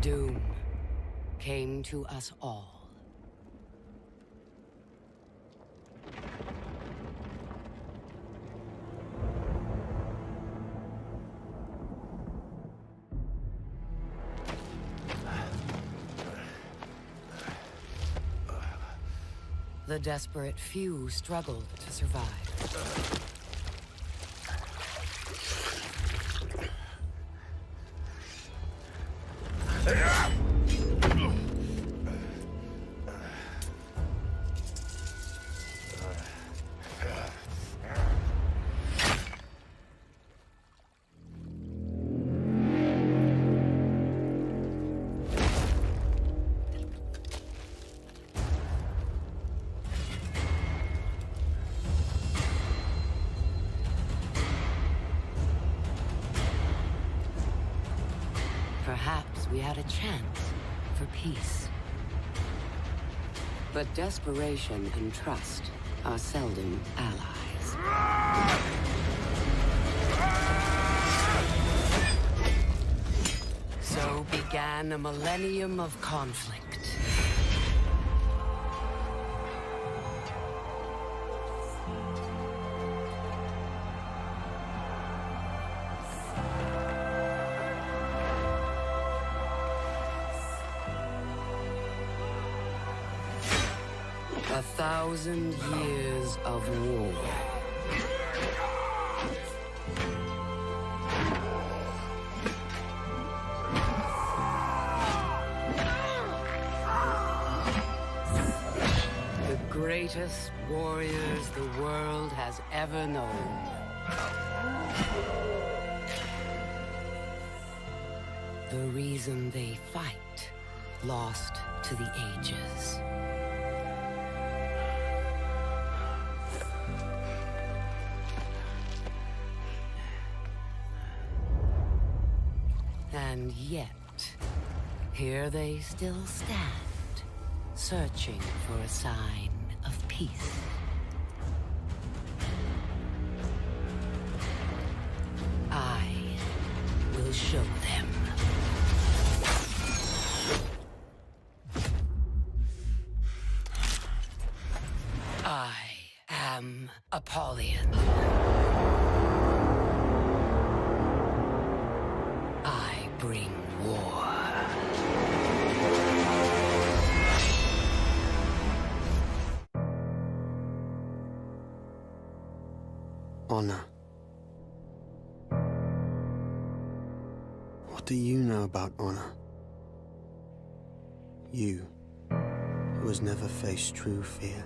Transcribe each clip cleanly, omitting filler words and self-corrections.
Doom came to us all. The desperate few struggled to survive. Perhaps we had a chance for peace. But desperation and trust are seldom allies. So began a millennium of conflict. A 1,000 years of war. The greatest warriors the world has ever known. The reason they fight, lost to the ages. And yet, here they still stand, searching for a sign of peace. I will show them. I am Apollyon. I bring war. Honor. What do you know about honor? You, who has never faced true fear.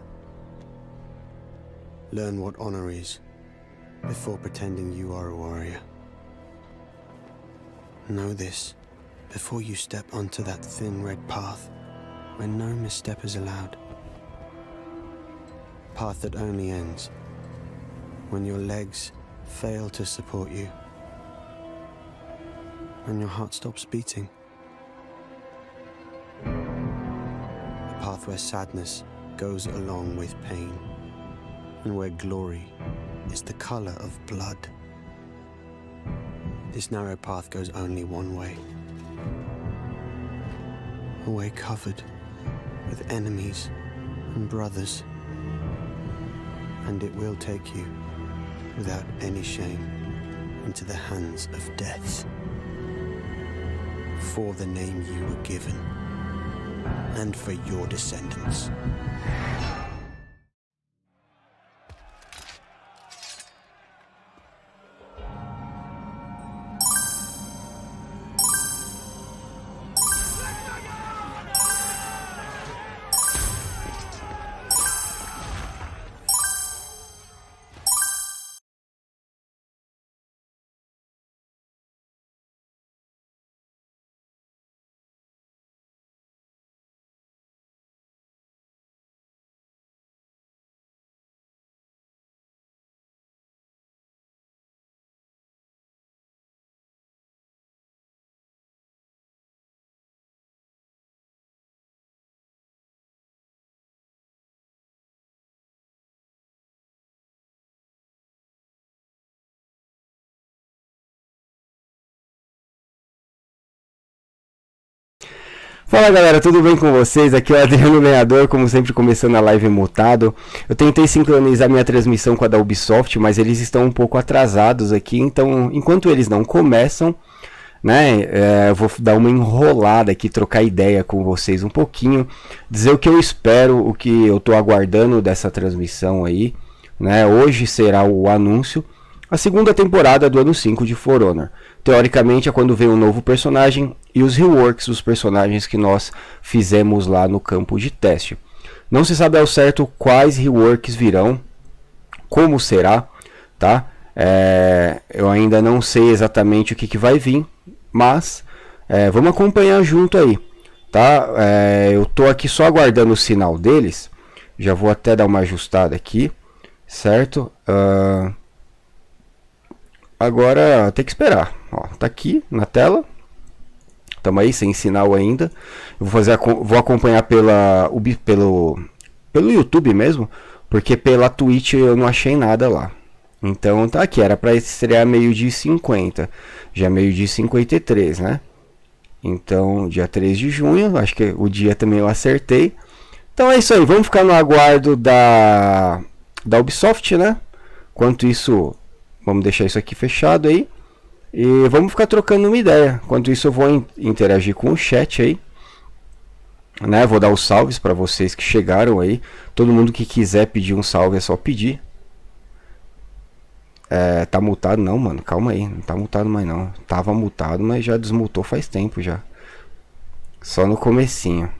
Learn what honor is before pretending you are a warrior. Know this before you step onto that thin red path where no misstep is allowed. Path that only ends when your legs fail to support you, when your heart stops beating. A path where sadness goes along with pain, and where glory is the color of blood. This narrow path goes only one way. A way covered with enemies and brothers. And it will take you, without any shame, into the hands of death. For the name you were given, and for your descendants. Fala galera, tudo bem com vocês? Aqui é o Adriano, Lenhador, como sempre começando a live mutado. Eu tentei sincronizar minha transmissão com a da Ubisoft, mas eles estão um pouco atrasados aqui, então enquanto eles não começam, né, eu vou dar uma enrolada aqui, trocar ideia com vocês um pouquinho, dizer o que eu espero, o que eu tô aguardando dessa transmissão aí, né? Hoje será o anúncio, a segunda temporada do ano 5 de For Honor. Teoricamente é quando vem um novo personagem e os reworks dos personagens que nós fizemos lá no campo de teste. Não se sabe ao certo quais reworks virão, como será, tá? Eu ainda não sei exatamente o que vai vir, mas vamos acompanhar junto aí, tá? Eu tô aqui só aguardando o sinal deles, já vou até dar uma ajustada aqui, certo? Agora tem que esperar. Ó, tá aqui na tela. Estamos aí sem sinal ainda. Eu vou acompanhar pelo YouTube mesmo, porque pela Twitch eu não achei nada lá. Então tá aqui, era para estrear meio-dia e 50. Já é meio-dia e 53, né? Então, dia 3 de junho, acho que o dia também eu acertei. Então é isso aí, vamos ficar no aguardo da Ubisoft, né? Enquanto isso, vamos deixar isso aqui fechado aí. E vamos ficar trocando uma ideia. Enquanto isso eu vou interagir com o chat aí, né? Vou dar os salves para vocês que chegaram aí. Todo mundo que quiser pedir um salve é só pedir. Tá multado não, mano, calma aí. Não tá multado mais não. Tava multado, mas já desmultou faz tempo já. Só no comecinho.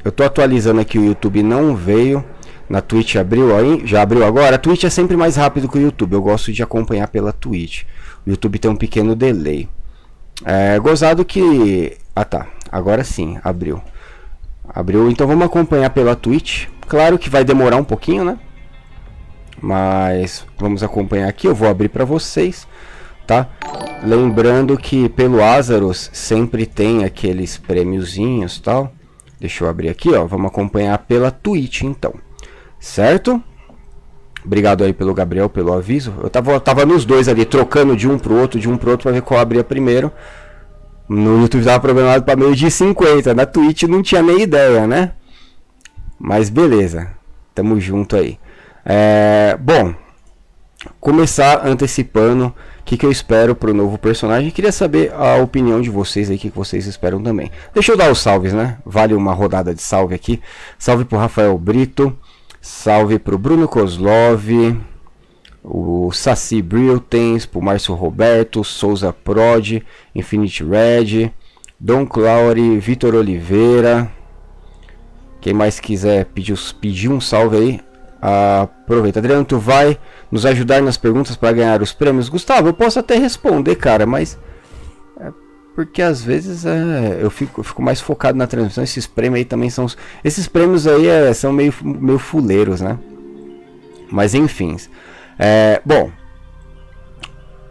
Eu tô atualizando aqui, o YouTube não veio. Na Twitch abriu aí, já abriu agora. A Twitch é sempre mais rápido que o YouTube. Eu gosto de acompanhar pela Twitch. O YouTube tem um pequeno delay. Gozado que... Ah tá, agora sim, abriu. Então vamos acompanhar pela Twitch. Claro que vai demorar um pouquinho, né? Mas vamos acompanhar aqui. Eu vou abrir para vocês, tá? Lembrando que pelo Azaros sempre tem aqueles prêmiozinhos, tal. Deixa eu abrir aqui, ó. Vamos acompanhar pela Twitch então. Certo? Obrigado aí pelo Gabriel, pelo aviso. Eu tava nos dois ali, trocando de um pro outro para ver qual abria primeiro. No YouTube tava programado para meio-dia e 50. Na Twitch não tinha nem ideia, né? Mas beleza. Tamo junto aí. Bom, começar antecipando o que eu espero pro novo personagem. Queria saber a opinião de vocês aí, o que vocês esperam também. Deixa eu dar os salves, né? Vale uma rodada de salve aqui. Salve pro Rafael Brito. Salve pro Bruno Kozlov, o Saci Briltens, pro Márcio Roberto, Souza Prod, Infinite Red, Dom Claury, Vitor Oliveira. Quem mais quiser pedir um salve aí, aproveita. Adriano, tu vai nos ajudar nas perguntas para ganhar os prêmios? Gustavo, eu posso até responder, cara, mas... porque às vezes eu fico mais focado na transmissão. Esses prêmios aí também são... Esses prêmios aí são meio fuleiros, né? Mas enfim. Bom,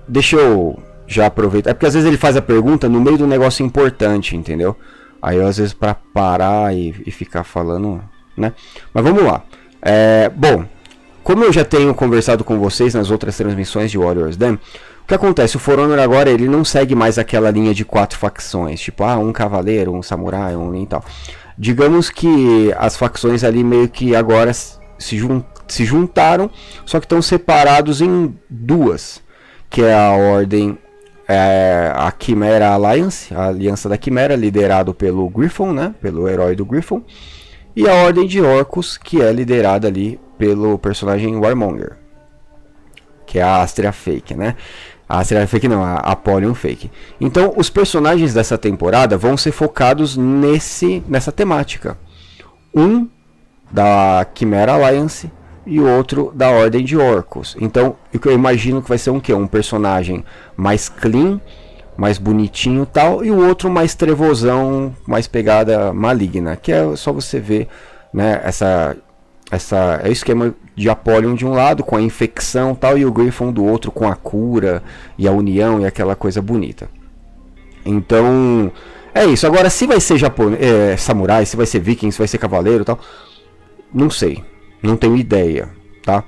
deixa eu já aproveitar. Porque às vezes ele faz a pergunta no meio do negócio importante, entendeu? Aí eu às vezes para parar e ficar falando, né? Mas vamos lá. Bom, como eu já tenho conversado com vocês nas outras transmissões de Warriors Den, o que acontece? O For Honor agora ele não segue mais aquela linha de 4 facções, tipo um cavaleiro, um samurai, um e tal. Digamos que as facções ali meio que agora se juntaram, só que estão separados em duas, que é a ordem, a Chimera Alliance, a aliança da Chimera, liderado pelo Griffon, né, pelo herói do Griffon, e a ordem de Orcus, que é liderada ali pelo personagem Warmonger, que é a Astria Fake, né? A Astria Fake não, a Apollyon Fake. Então, os personagens dessa temporada vão ser focados nessa temática. Um da Chimera Alliance e o outro da Ordem de Orcus. Então, o que eu imagino que vai ser um personagem mais clean, mais bonitinho e tal, e o outro mais trevosão, mais pegada maligna, que é só você ver, né, o esquema de Apollyon de um lado com a infecção tal, e o Griffon do outro com a cura e a união e aquela coisa bonita. Então é isso. Agora, se vai ser samurai, se vai ser viking, se vai ser cavaleiro tal, não sei, não tenho ideia, tá?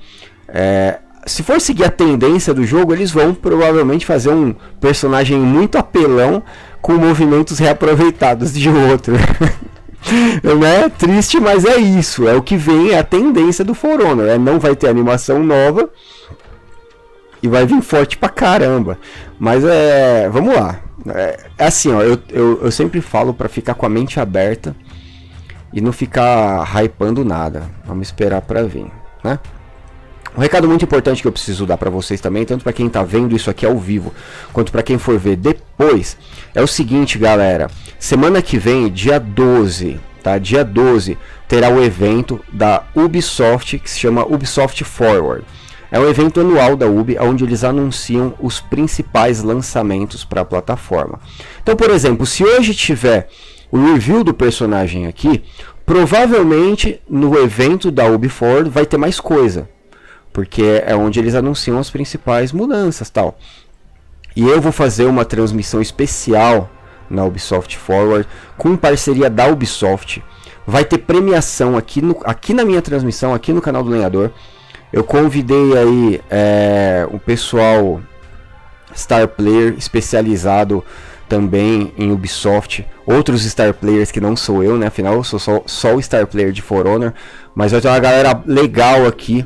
se for seguir a tendência do jogo, eles vão provavelmente fazer um personagem muito apelão com movimentos reaproveitados de outro. Não é triste, mas é isso. É o que vem, é a tendência do For Honor. Não vai ter animação nova e vai vir forte pra caramba. Mas vamos lá. É assim, ó, eu sempre falo pra ficar com a mente aberta e não ficar hypando nada. Vamos esperar pra vir, né? Um recado muito importante que eu preciso dar para vocês também, tanto para quem tá vendo isso aqui ao vivo, quanto para quem for ver depois, é o seguinte, galera. Semana que vem, dia 12, tá? Dia 12, terá o evento da Ubisoft, que se chama Ubisoft Forward. É um evento anual da Ubi, onde eles anunciam os principais lançamentos para a plataforma. Então, por exemplo, se hoje tiver o review do personagem aqui, provavelmente no evento da Ubi Forward vai ter mais coisa. Porque é onde eles anunciam as principais mudanças, tal. E eu vou fazer uma transmissão especial na Ubisoft Forward com parceria da Ubisoft. Vai ter premiação aqui na minha transmissão, aqui no canal do Lenhador. Eu convidei aí o pessoal Star Player especializado também em Ubisoft, outros Star Players que não sou eu, né? Afinal eu sou só o Star Player de For Honor, mas vai ter uma galera legal aqui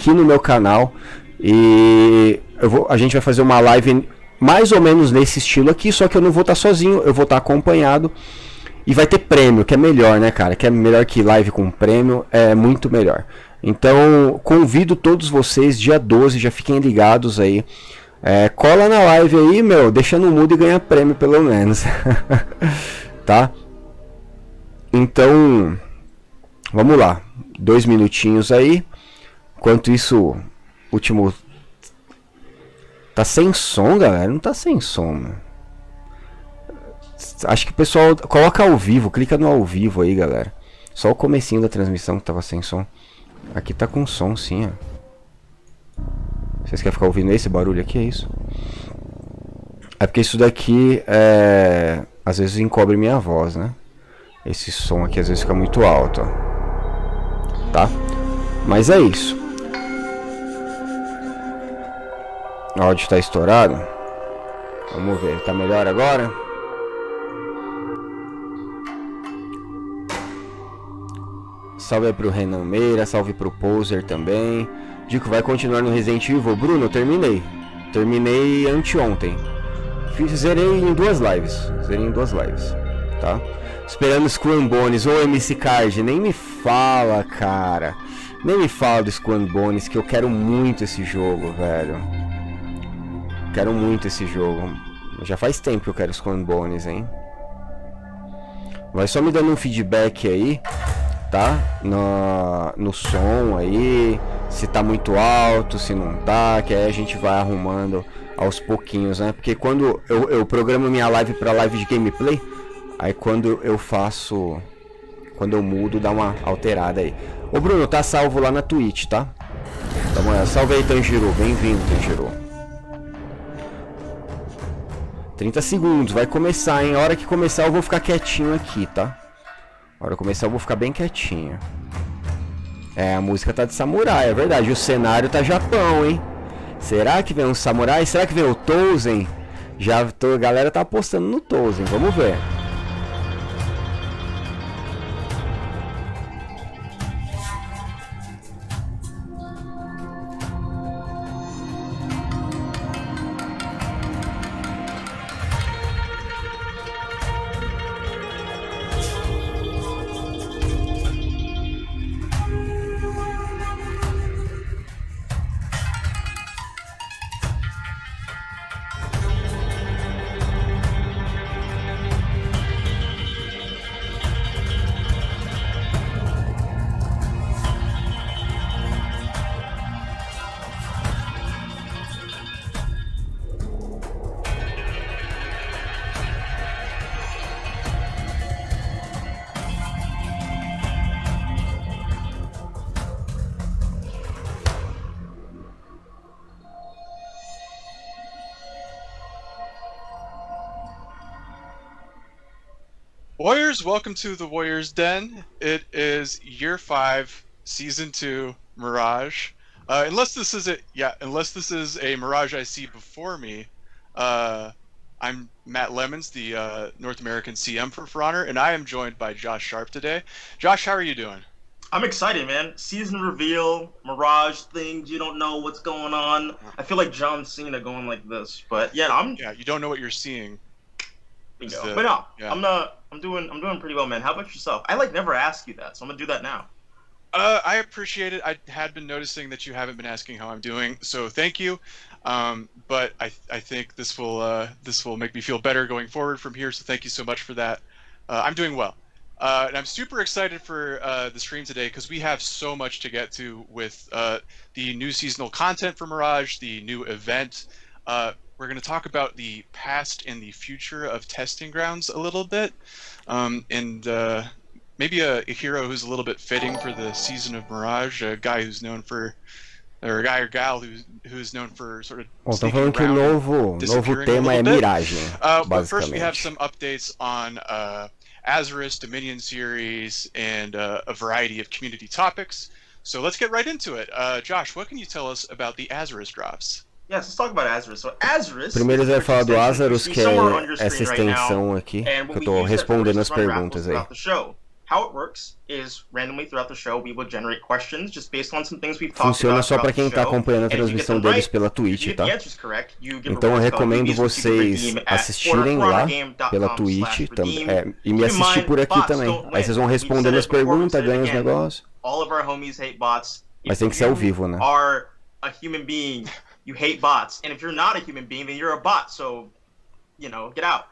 no meu canal e a gente vai fazer uma live mais ou menos nesse estilo aqui, só que eu não vou estar sozinho, eu vou estar acompanhado e vai ter prêmio, que é melhor, né, cara? Que é melhor que live com prêmio, é muito melhor. Então, convido todos vocês, dia 12, já fiquem ligados aí. Cola na live aí, meu, deixa no mudo e ganha prêmio pelo menos. Tá? Então, vamos lá. 2 minutinhos aí. Enquanto isso, último... Tá sem som, galera? Não tá sem som, mano. Acho que o pessoal... Coloca ao vivo, clica no ao vivo aí, galera. Só o comecinho da transmissão que tava sem som. Aqui tá com som, sim, ó. Vocês querem ficar ouvindo esse barulho aqui? É isso? É porque isso daqui às vezes encobre minha voz, né? Esse som aqui às vezes fica muito alto, ó. Tá? Mas é isso. O áudio tá estourado. Vamos ver, tá melhor agora? Salve aí pro Renan Meira, salve pro Poser também. Dico, vai continuar no Resident Evil? Bruno, eu terminei. Terminei anteontem. Zerei em 2 lives. Tá? Esperando Scrum Bones ou MC Card. Nem me fala, cara. Nem me fala do Scrum Bones, que eu quero muito esse jogo, velho. Quero muito esse jogo. Já faz tempo que eu quero Scrum Bones, hein? Vai só me dando um feedback aí, tá? No som aí, se tá muito alto, se não tá, que aí a gente vai arrumando aos pouquinhos, né? Porque quando eu programo minha live pra live de gameplay, aí quando eu mudo, dá uma alterada aí. Ô Bruno, tá salvo lá na Twitch, tá? Então, salve aí, Tanjiro, bem-vindo, Tanjiro. 30 segundos, vai começar, hein? A hora que começar eu vou ficar quietinho aqui, tá? A hora que começar eu vou ficar bem quietinho. A música tá de samurai, é verdade. O cenário tá Japão, hein? Será que vem um samurai? Será que vem o Touzen? A galera tá apostando no Touzen, vamos ver. Warriors, welcome to the Warriors Den. It is year 5, season 2, Mirage. Unless this is a Mirage I see before me. I'm Matt Lemons, the North American CM for Honor, and I am joined by Josh Sharp today. Josh, how are you doing? I'm excited, man. Season reveal, Mirage things, you don't know what's going on. I feel like John Cena going like this, but yeah, you don't know what you're seeing. Bingo. But no, yeah. I'm doing pretty well, man. How about yourself? I never ask you that, so I'm gonna do that now. I appreciate it. I had been noticing that you haven't been asking how I'm doing, so thank you. But I think this will make me feel better going forward from here. So thank you so much for that. I'm doing well, and I'm super excited for the stream today because we have so much to get to with the new seasonal content for Mirage, the new event. We're going to talk about the past and the future of testing grounds a little bit, and maybe a hero who's a little bit fitting for the season of Mirage, a guy who's known for, or a guy or gal who's known for sort of. Bom, estão falando que o novo tema é Miragem, but first we have some updates on Azarus, Dominion series, and a variety of community topics. So let's get right into it. Josh, what can you tell us about the Azarus drops? Yes, let's talk about Azarus. So Azarus. Primeiro você vai falar do Azarus, que é essa extensão aqui, que eu tô respondendo as perguntas aí. How it works is randomly throughout the show we will generate questions just based on some things we've talked Funciona about. Só para quem está acompanhando a transmissão deles pela Twitch, tá? Então eu recomendo vocês assistirem lá pela Twitch e me assistir por aqui também. Aí vocês vão respondendo as perguntas, ganham os negócios. Mas tem que ser ao vivo, né? Are a human being, you hate bots, and if you're not a human being, then you're a bot. So, you know, get out.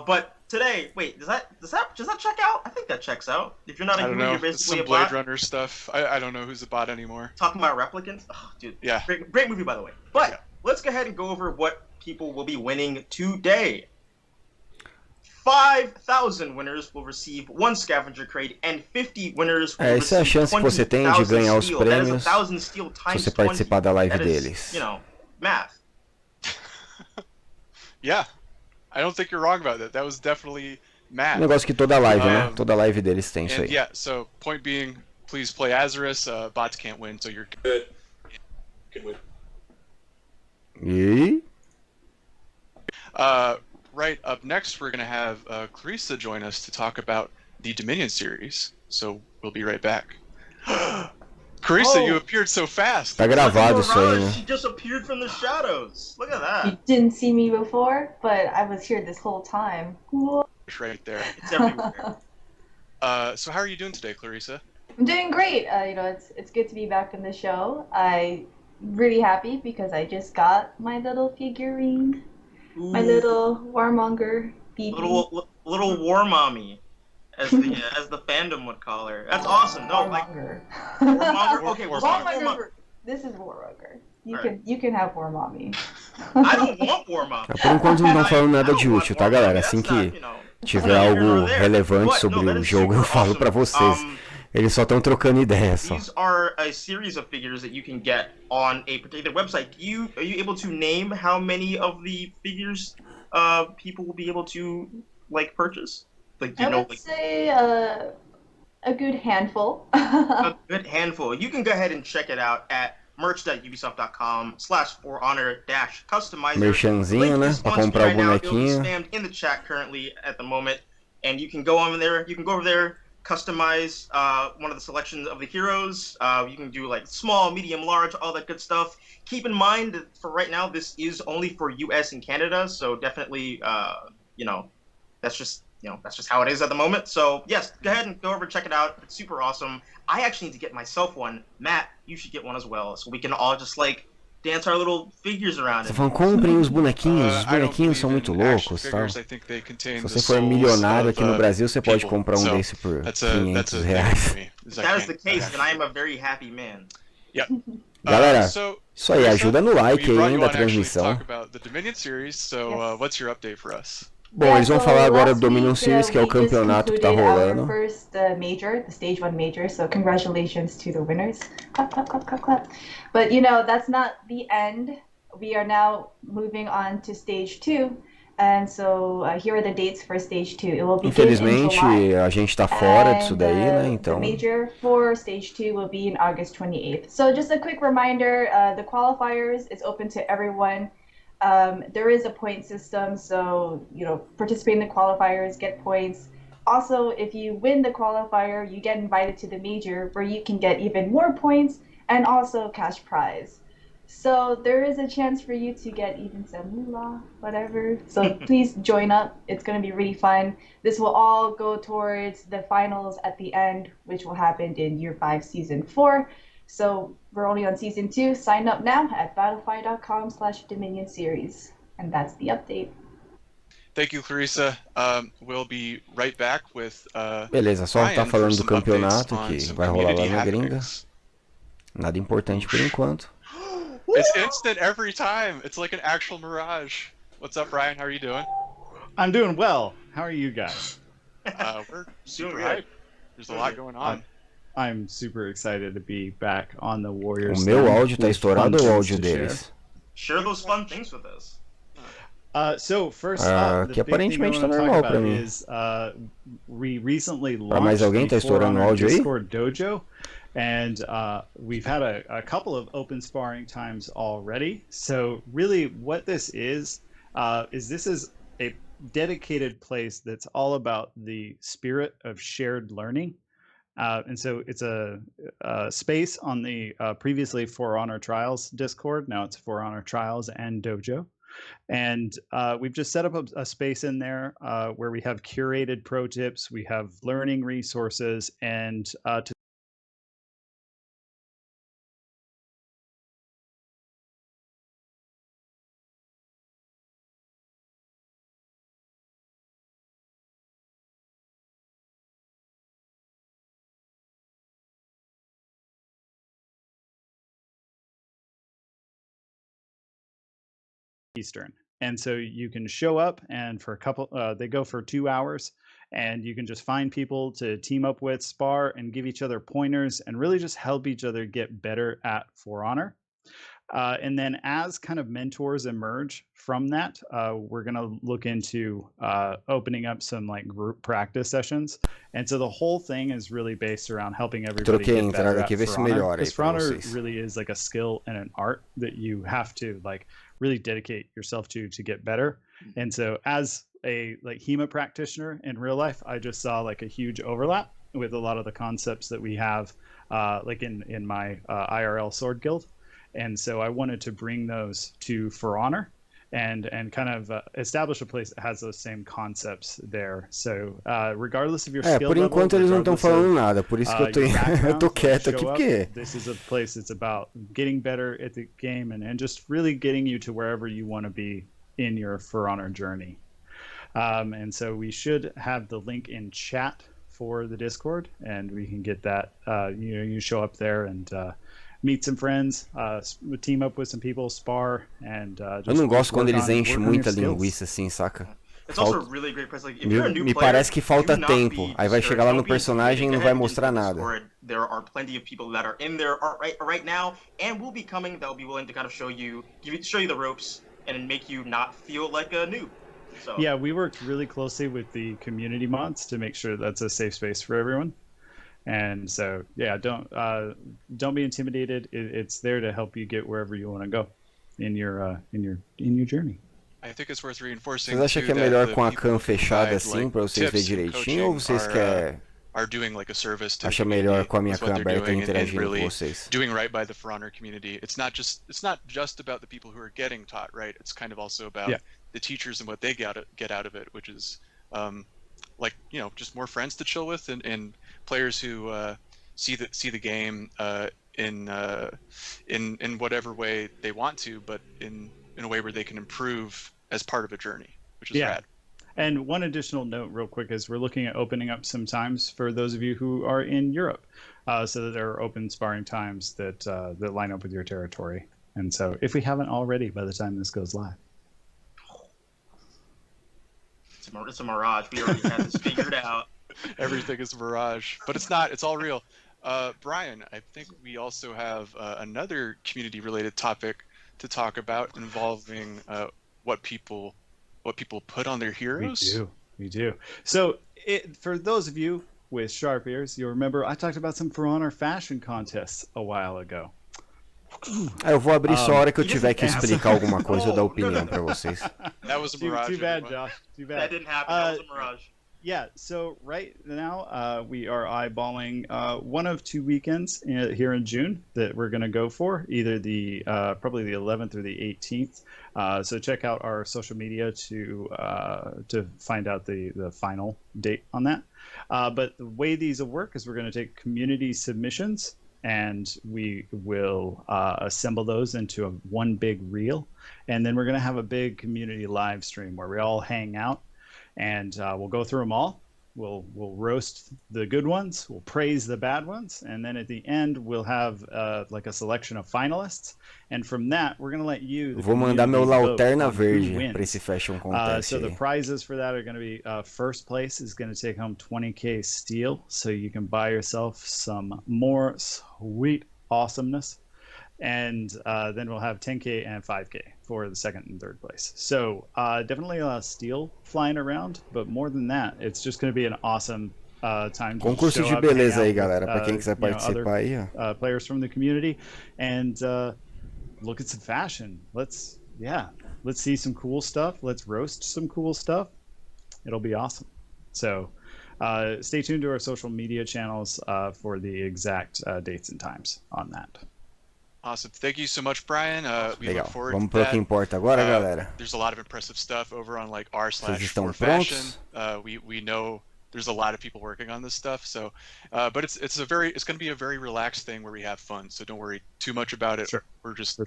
But today, wait, does that check out? I think that checks out. If you're not a human, you're basically a bot. Some Blade Runner stuff. I don't know who's a bot anymore. Talking about replicants? Oh, dude. Yeah. Great movie, by the way. But let's go ahead and go over what people will be winning today. 5,000 winners will receive 1 scavenger crate and 50 winners will essa é a chance que você tem de ganhar os prêmios se você participar da live deles. You know, math. Yeah. I don't think you're wrong about that. That was definitely math. Negócio que toda live, né? Toda live deles tem isso aí. Yeah, so point being, please play Azarus. Bots can't win, so you're good. Good win. E? Right up next, we're going to have Clarissa join us to talk about the Dominion series. So we'll be right back. Clarissa, you appeared so fast. Tá gravado isso aí, né? She just appeared from the shadows. Look at that. You didn't see me before, but I was here this whole time. Right there. It's everywhere. So how are you doing today, Clarissa? I'm doing great. You know, it's good to be back in the show. I'm really happy because I just got my little figurine, my little warmonger BB. Little war mommy. As the fandom would call her. That's awesome. No, Warmonger. Okay, Warmonger. This is Warmonger. You can have War Mommy. I don't want War Mommy. Por enquanto não estão falando nada de útil, tá, galera? Assim que tiver algo relevante sobre o jogo, eu falo pra vocês. Eles só estão trocando ideia só. These are a series of figures that you can get on a particular website. Are you able to name how many of the figures people will be able to purchase? I would say a good handful. A good handful. You can go ahead and check it out at merch.ubisoft.com/for-honor-customizer. Merchanzinho, né? Pra comprar o bonequinho. Spammed in the chat currently at the moment, and you can go on there. You can go over there, customize one of the selections of the heroes. You can do small, medium, large, all that good stuff. Keep in mind that for right now, this is only for US and Canada, so definitely, that's just how it is at the moment. So yes, go ahead and go over and check it out. It's super awesome. I actually need to get myself one. Matt, you should get one as well, so we can all just dance our little figures around. Você falando, comprem os bonequinhos. Os bonequinhos são muito loucos, tá? Se você for milionário aqui no Brasil, você pode comprar um desse por R$500. If that is the case, then I am a very happy man. Yep. Galera, isso aí, ajuda no like aí da transmissão. Bom, eles vão falar agora do Dominion Series, que é o campeonato que tá rolando. First major, the stage 1 major, so congratulations to the winners. Clap, clap, clap, clap, clap. But that's not the end. We are now moving on to stage 2, And so here are the dates for stage 2. It will begin in Infelizmente, July. a gente tá fora disso And daí, né? the Então, major for stage 2 will be in August 28th. So just a quick reminder, the qualifiers is open to everyone. There is a point system, so participate in the qualifiers, get points. Also, if you win the qualifier, you get invited to the major where you can get even more points and also cash prize. So there is a chance for you to get even some moolah, whatever. So please join up. It's going to be really fun. This will all go towards the finals at the end, which will happen in year 5, season 4. So we're only on season 2. Sign up now at battlefy.com/Dominion series. And that's the update. Thank you, Clarissa. We'll be right back with beleza, só Brian tá for falando do some updates campeonato on que some vai rolar lá community na gringa. happenings. Nada importante por enquanto. It's instant every time. It's like an actual mirage. What's up, Brian? How are you doing? I'm doing well. How are you guys? We're super Doing hyped. good. There's a lot going on. I'm super excited to be back on the Warriors. O meu áudio tá with estourado fun ou o things áudio to share. deles? Share those fun things with us. So first up, que the big thing I aparentemente tá want to talk normal pra about mim. is we recently Pra mais launched alguém, tá the For estourando o Honor áudio aí? Discord dojo, and we've had a couple of open sparring times already. So really, what this is this is a dedicated place that's all about the spirit of shared learning. And so it's a space on the previously For Honor Trials Discord. Now it's For Honor Trials and Dojo. And we've just set up a space in there where we have curated pro tips, we have learning resources, and to Eastern. And so you can show up, and for a couple, they go for 2 hours, and you can just find people to team up with, spar, and give each other pointers, and really just help each other get better at For Honor. And then as kind of mentors emerge from that, we're going to look into opening up some like group practice sessions. And so the whole thing is really based around helping everybody Troquei a get better entrada at aqui, vê se For Honor. melhora aí Because For pra Honor vocês. really is like a skill and an art that you have to like really dedicate yourself to get better. And so as a like HEMA practitioner in real life, I just saw like a huge overlap with a lot of the concepts that we have like in my IRL Sword Guild. And so I wanted to bring those to For Honor and kind of establish a place that has those same concepts there. So regardless of your skill por enquanto level, eles não estão regardless falando of, nada, por isso que eu tô, your eu background, tô like, quieto show aqui, up. porque This is a place that's about getting better at the game and just really getting you to wherever you want to be in your For Honor journey. And so we should have the link in chat for the Discord, and we can get that. You show up there and meet some friends, team up with some people, spar, and just eu não gosto quando work eles on- enchem work on your muita skills. linguiça assim, saca? It's also a Falta- really great place. Like, if you're a new Me player, parece que falta do not tempo. be Aí vai discouraged. chegar lá no Don't be personagem e não intimidated. vai Go ahead mostrar into the nada. Discord. There are plenty of people that are in there right now, and will be coming that will be willing to kind of show you the ropes and make you not feel like a noob. So Yeah, we worked really closely with the community mods to make sure that's a safe space for everyone. And so, yeah, don't be intimidated. It's there to help you get wherever you want to go in your journey. I think it's worth reinforcing. Vocês acham too, que é that melhor the com a people cam who fechada provide, assim, like, pra vocês verem tips and direitinho, ou coaching vocês querem... are doing like a service to Acha the melhor community com a minha with what cam they're aberta doing and interagindo com really vocês? doing right by the For Honor community. It's not just about the people who are getting taught, right? It's kind of also about the teachers and what they get out of it, which is like, just more friends to chill with and players who see the game in whatever way they want to, but in a way where they can improve as part of a journey, which is rad. And one additional note real quick is we're looking at opening up some times for those of you who are in Europe, so that there are open sparring times that line up with your territory. And so if we haven't already by the time this goes live. it's a mirage. We already had this figured out. Everything is mirage, but it's not. It's all real. Brian, I think we also have another community-related topic to talk about involving what people what people put on their heroes? We do. So for those of you with sharp ears, you'll remember I talked about some For Honor fashion contests a while ago. Eu vou abrir só a hora que eu tiver que explicar alguma coisa ou dar opinião pra vocês. That was a mirage. Too bad, everyone. Josh. Too bad. That didn't happen. That was a mirage. Yeah, so right now we are eyeballing one of two weekends here in June that we're going to go for, either the probably the 11th or the 18th. So check out our social media to find out the final date on that. But the way these will work is we're going to take community submissions and we will assemble those into one big reel, and then we're going to have a big community live stream where we all hang out. And we'll go through them all. We'll roast the good ones. We'll praise the bad ones. And then at the end, we'll have like a selection of finalists. And from that, we're going to let you... Vou mandar meu Lanterna Verde para esse Fashion Contest. So the prizes for that are going to be first place is going to take home 20K steel. So you can buy yourself some more sweet awesomeness. And then we'll have 10K and 5K for the second and third place. So definitely a lot of steel flying around, but more than that, it's just going to be an awesome time. Concurso de beleza aí, galera, para quem quiser participar aí. Players from the community, and look at some fashion. Let's see some cool stuff. Let's roast some cool stuff. It'll be awesome. So stay tuned to our social media channels for the exact dates and times on that. Awesome. Thank you so much, Brian. We Legal. look forward Vamos to pro that. que importa agora, galera. There's a lot of impressive stuff over on like Vocês estão r/4fashion. prontos? We know there's a lot of people working on this stuff. So, but it's going to be a very relaxed thing where we have fun. So don't worry too much about it. Sure. We're just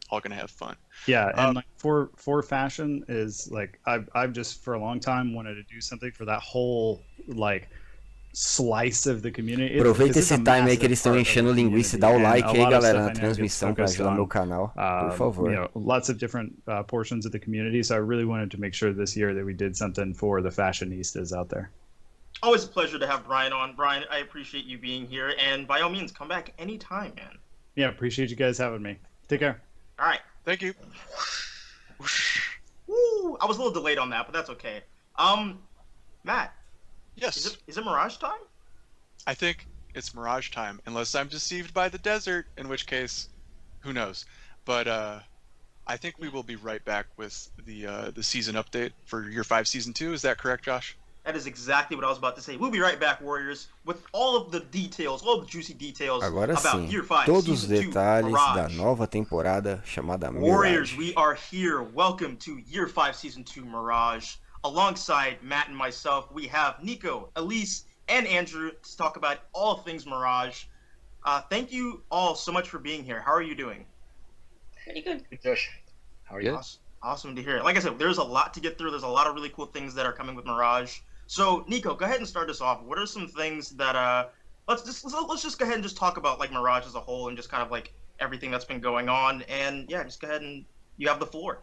all going to have fun. Yeah, and like for fashion is like I've just for a long time wanted to do something for that whole like slice of the community. Aproveita esse time aí que eles estão enchendo linguiça e dá o like aí, galera, na transmissão para ajudar meu canal, por favor. You know, lots of different portions of the community. So I really wanted to make sure this year that we did something for the fashionistas out there. Always a pleasure to have Brian on. Brian, I appreciate you being here, and by all means, come back anytime, man. Yeah, appreciate you guys having me. Take care. All right. Thank you. Woo! I was a little delayed on that, but that's okay. Matt. Yes. Is it Mirage time? I think it's Mirage time, unless I'm deceived by the desert, in which case, who knows? But I think we will be right back with the season update for Year 5 Season 2. Is that correct, Josh? That is exactly what I was about to say. We'll be right back, Warriors, with all of the details, all of the juicy details Agora about sim, Year 5 todos os Season 2 detalhes Mirage. da nova temporada chamada Warriors, Mirage. we are here. Welcome to Year 5 Season 2 Mirage. Alongside Matt and myself, we have Nico, Elise, and Andrew to talk about all things Mirage. Thank you all so much for being here. How are you doing? Pretty good. Hey, Josh, how are you? Awesome to hear. Like I said, there's a lot to get through. There's a lot of really cool things that are coming with Mirage. So, Nico, go ahead and start us off. What are some things that let's just go ahead and just talk about like Mirage as a whole and just kind of like everything that's been going on. And yeah, just go ahead and you have the floor.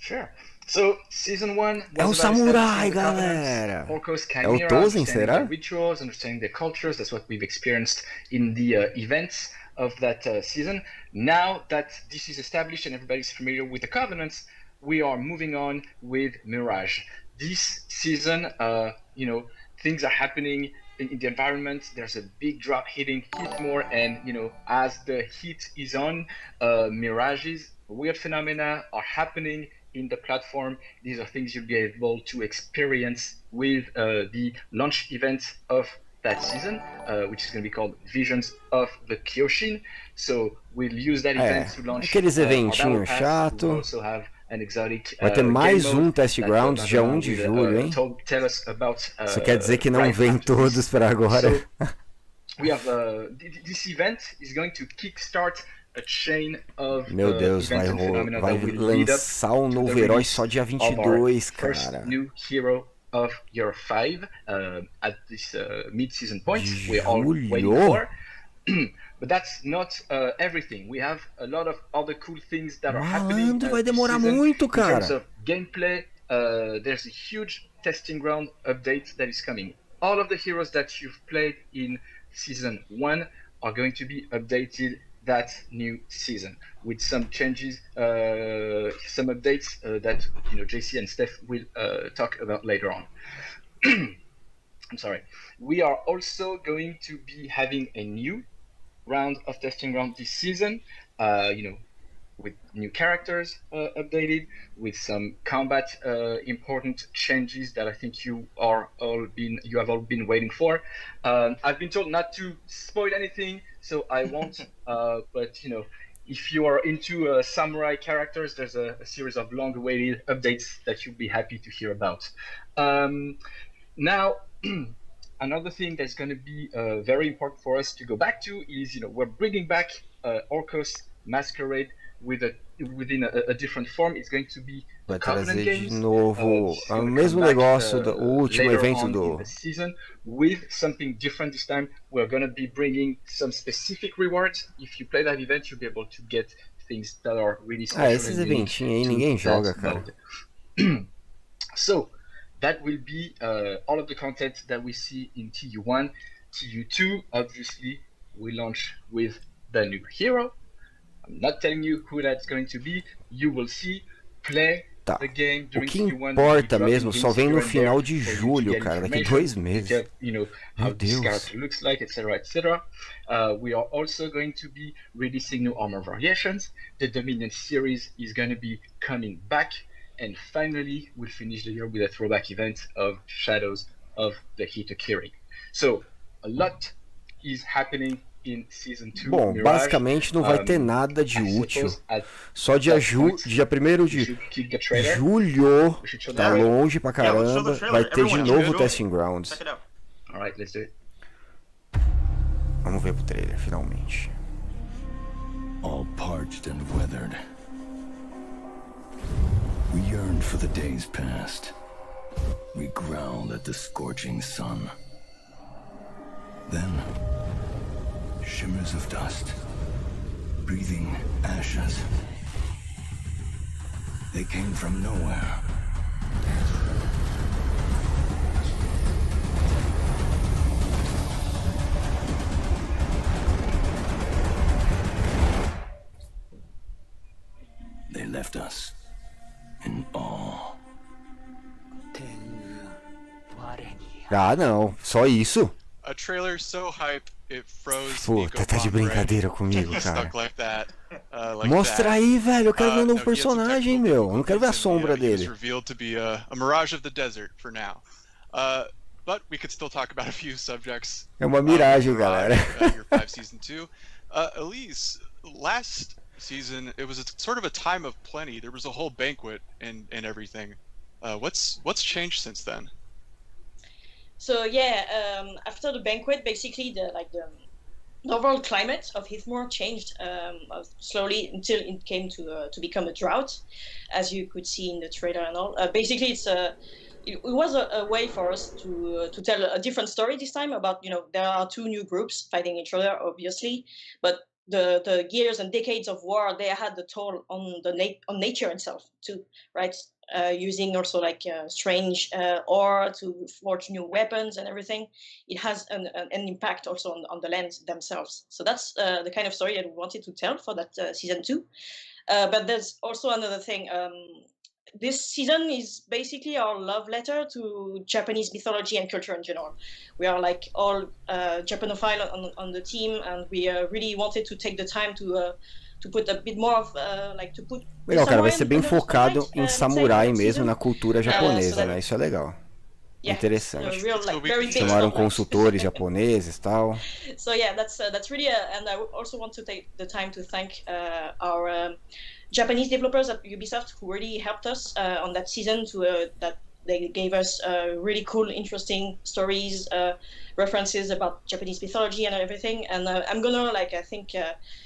Sure. So, Season 1 É o was about samurai, establishing the galera. covenants, Orcos, É o Chimera, Tozen, understanding será? their rituals, understanding their cultures. That's what we've experienced in the events of that season. Now that this is established and everybody's familiar with the covenants, we are moving on with Mirage. This season, things are happening in the environment. There's a big drop hitting heat more, and as the heat is on, mirages, weird phenomena are happening in the platform. These are things you'll be able to experience with the launch event of that season, which is going to be called Visions of the Kyoshin. So we'll use that event to launch aqueles eventinhos chato. We'll also have an exotic, vai ter mais game mode test grounds dia 1 de julho, hein? Tell us about, Isso quer dizer que não right vem after todos this. para agora. So, we have this event is going to kickstart a chain of Meu Deus, vai events and phenomena that will lead up lançar um to novo the herói release só dia of our 22, first cara. new hero of Year 5 at this mid-season point. We're all waiting Julho? for. But that's not everything. We have a lot of other cool things that are happening. Malandro, vai this demorar season. muito, In terms cara. of gameplay, there's a huge testing ground update that is coming. All of the heroes that you've played in Season 1 are going to be updated that new season with some changes, some updates that JC and Steph will talk about later on. I'm sorry. We are also going to be having a new round of testing ground this season, with new characters updated, with some combat important changes that I think you have all been waiting for. I've been told not to spoil anything, so I won't. But if you are into samurai characters, there's a series of long-awaited updates that you'll be happy to hear about. Now, another thing that's going to be very important for us to go back to is, we're bringing back Orcos Masquerade within a different form. It's going to be Vai Covenant trazer de games. novo This is o gonna mesmo come back, negócio do último later evento on do. in the season with something different this time. We're going to be bringing some specific rewards. If you play that event, you'll be able to get things that are really special. Esses eventinhos aí ninguém joga, cara. So that will be all of the content that we see in TU1. TU2, obviously, we launch with the new hero. I'm not telling you who that's going to be. You will see. Play Tá. the game O during que TU1. importa We'll be mesmo dropping só vem no hints here final and de there for you to julho, get cara. Daqui information, 2 meses. to get, how Meu this Deus. character looks like, etc., etc. We are also going to be releasing new armor variations. The Dominion series is going to be coming back. And finally, we'll finish the year with a throwback event of Shadows of the Hitokiri. So, a lot is happening in Season 2. Bom, Mirage. basicamente não vai ter nada de I útil. suppose at Só dia that point, 1º we de should kick the trailer. julho. We should show Tá the trailer. longe pra Yeah, let's show the caramba. trailer. Vai ter de Everyone, novo good. Testing Grounds. Check it out. All right, let's do it. Vamos ver pro trailer, finalmente. All parched and weathered. We yearned for the days past. We growled at the scorching sun. Then, shimmers of dust, breathing ashes. They came from nowhere. They left us in awe. Ah, não. Só isso? A trailer so hype it froze. Puta, tá de brincadeira comigo, cara. Stuck like that. Mostra aí, velho. Eu quero ver um novo No, he had some personagem, technical meu. Eu não quero ver a sombra difficulties, dele. He was revealed to be a mirage of the desert for now. But we could still talk about a few subjects. É uma miragem, Mirage, galera. Year 5 Season 2. Elise, last season it was sort of a time of plenty. There was a whole banquet and everything. What's changed since then? So yeah, after the banquet, basically the overall climate of Heathmoor changed slowly until it came to become a drought, as you could see in the trailer and all. Basically, it was a way for us to tell a different story this time about, there are two new groups fighting each other, obviously, but the years and decades of war, they had the toll on on nature itself too, right? Using also strange ore to forge new weapons and everything. It has an impact also on the lands themselves. So that's the kind of story that we wanted to tell for that season 2. But there's also another thing. This season is basically our love letter to Japanese mythology and culture in general. We are all Japanophile on the team, and we really wanted to take the time to put a bit more of to put. Legal, cara, vai ser bem focado em samurai mesmo, na cultura japonesa, né? Isso é legal. Interessante. Chamaram consultores japoneses e tal. So yeah, that's really and I also want to take the time to thank our Japanese developers at Ubisoft who really helped us on that season that they gave us really cool, interesting stories, references about Japanese mythology and everything. And I'm gonna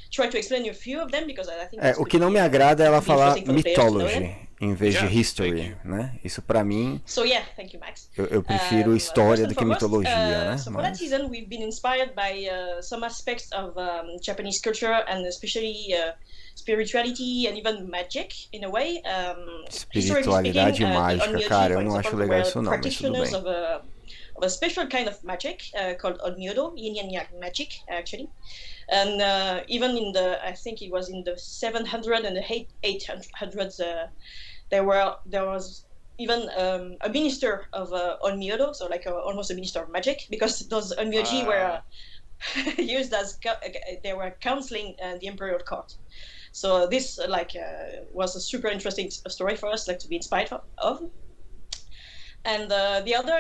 try to explain a few of them because I think. O que não me agrada é ela falar mythology em vez de history, né? Isso pra mim. So yeah, thank you, Max. Eu prefiro história do que mitologia, né? So for that season, we've been inspired by some aspects of Japanese culture and especially spirituality and even magic in a way. Espiritualidade e mágica, cara, eu não acho legal isso não, mas tudo bem. a special kind of magic called Onmyodo, Yin and Yang magic, actually. And even in I think it was in the 700 and the 800s, there was even a minister of Onmyodo, so like almost a minister of magic, because those Onmyoji were used as they were counseling the imperial court. So this was a super interesting story for us, like to be inspired of. And the other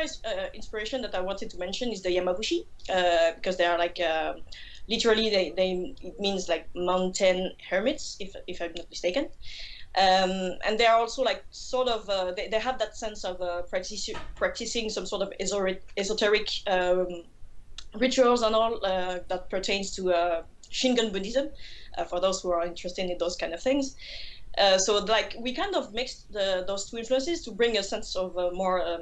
inspiration that I wanted to mention is the Yamabushi, because they are like literally it means like mountain hermits, if I'm not mistaken. And they are also like sort of they have that sense of practicing some sort of esoteric rituals and all that pertains to Shingon Buddhism, for those who are interested in those kind of things. So like we kind of mixed those two influences to bring a sense of more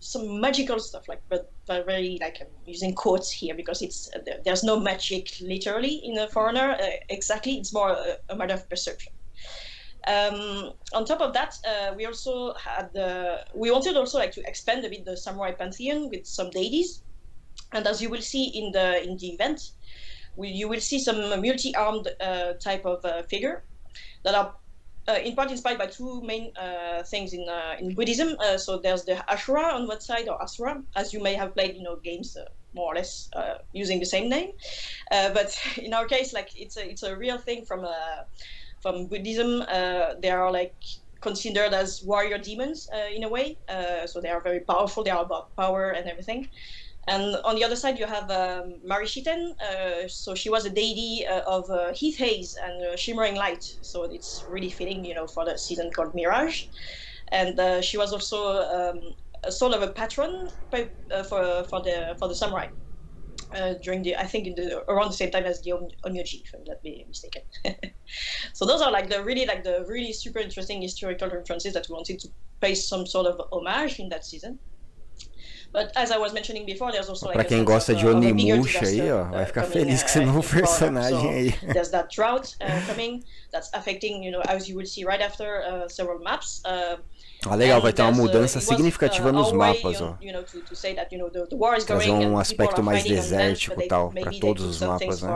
some magical stuff, like but very like I'm using quotes here because it's there's no magic literally in a foreigner exactly. It's more a matter of perception. On top of that, we also had we wanted also like to expand a bit the samurai pantheon with some deities, and as you will see in the event, you will see some multi-armed type of figure that are in part inspired by two main things in Buddhism. So there's the Ashura on one side, or Asura, as you may have played, games more or less using the same name. But in our case, like it's a real thing from Buddhism. They are like considered as warrior demons in a way. So they are very powerful. They are about power and everything. And on the other side, you have Marishiten. So she was a deity of heath haze and shimmering light. So it's really fitting, for the season called Mirage. And she was also a sort of a patron for the samurai during around the same time as the Onmyoji, if I'm not mistaken. So those are like the really super interesting historical references that we wanted to pay some sort of homage in that season. But as I was mentioning before, there's also Pra quem gosta de Onimusha aí, ó, vai ficar feliz com esse novo personagem aí. There's that drought coming that's affecting, as you will see right after several maps. Legal, vai ter uma mudança significativa nos mapas, ó. Trazer um aspecto mais desértico e tal, para todos os mapas, né?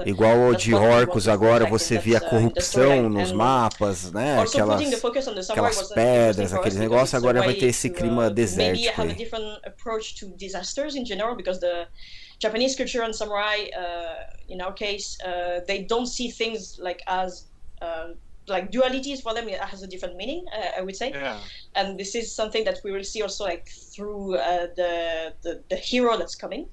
Igual o de Orcus agora, você vê a corrupção nos mapas, né? Aquelas pedras, aqueles negócios, agora vai ter esse clima desértico aí. Japanese culture and samurai, in our case, they don't see things as like dualities. For them it has a different meaning, I would say. Yeah. And this is something that we will see also like through the hero that's coming,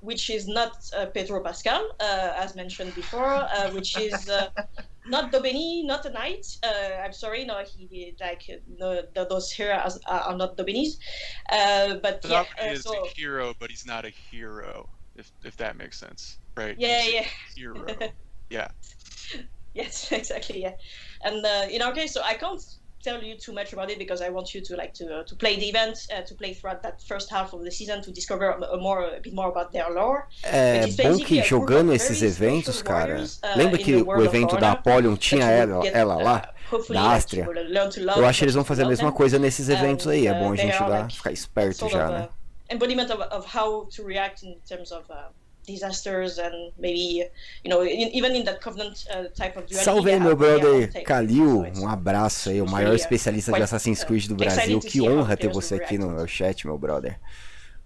which is not Pedro Pascal, as mentioned before, which is not Dobeni, not a knight. I'm sorry, no, those heroes are not Dobenis. But yeah, is a hero, but he's not a hero, if that makes sense, right? Yeah. Hero. Yeah. Yes, exactly. Yeah, and in our case, so I can't tell you too much about it because I want you to play the event, to play throughout that first half of the season to discover a bit more about their lore. É bom que jogando esses eventos, cara, lembra que o evento da Apollyon tinha ela lá, da Ástria? Eu acho que eles vão fazer a mesma coisa nesses eventos aí. É bom a gente lá ficar esperto já, né? Embodiment of how to react in terms of disasters and maybe, even in that covenant type of duality. Salve aí, meu brother Kalil, um abraço aí, o maior especialista de Assassin's Creed do Brasil. Que honra ter você aqui no meu chat, meu brother.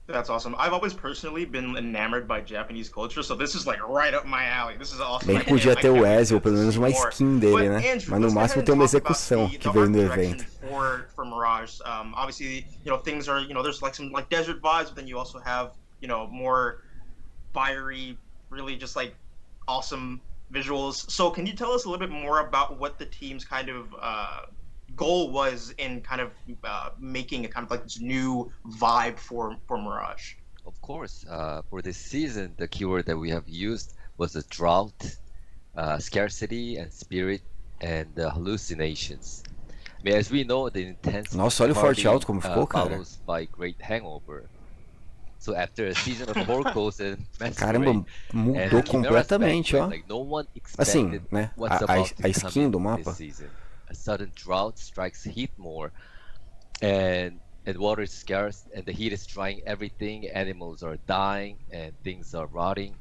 That's awesome. I've always personally been enamored by Japanese culture, so this is like right up my alley. This is awesome. Bem que podia ter o Ezio, pelo menos uma skin dele, né? Mas no máximo tem uma execução que veio no evento. For Mirage, obviously, things are, there's like some like desert vibes, but then you also have, more fiery, really just like awesome visuals. So can you tell us a little bit more about what the team's kind of goal was in kind of making a kind of like this new vibe for Mirage? Of course, for this season, the keyword that we have used was the drought, scarcity, and spirit, and hallucinations. I mean, as we know, the intense Nossa, olha o forte alto como ficou, cara. Follows by great hangover. So after a season of Orcos and Caramba, mudou completamente, ó. Like, no one assim, né? A skin do mapa. A sudden drought strikes heat more, and and water is scarce, and the heat is drying everything. Animals are dying, and things are rotting.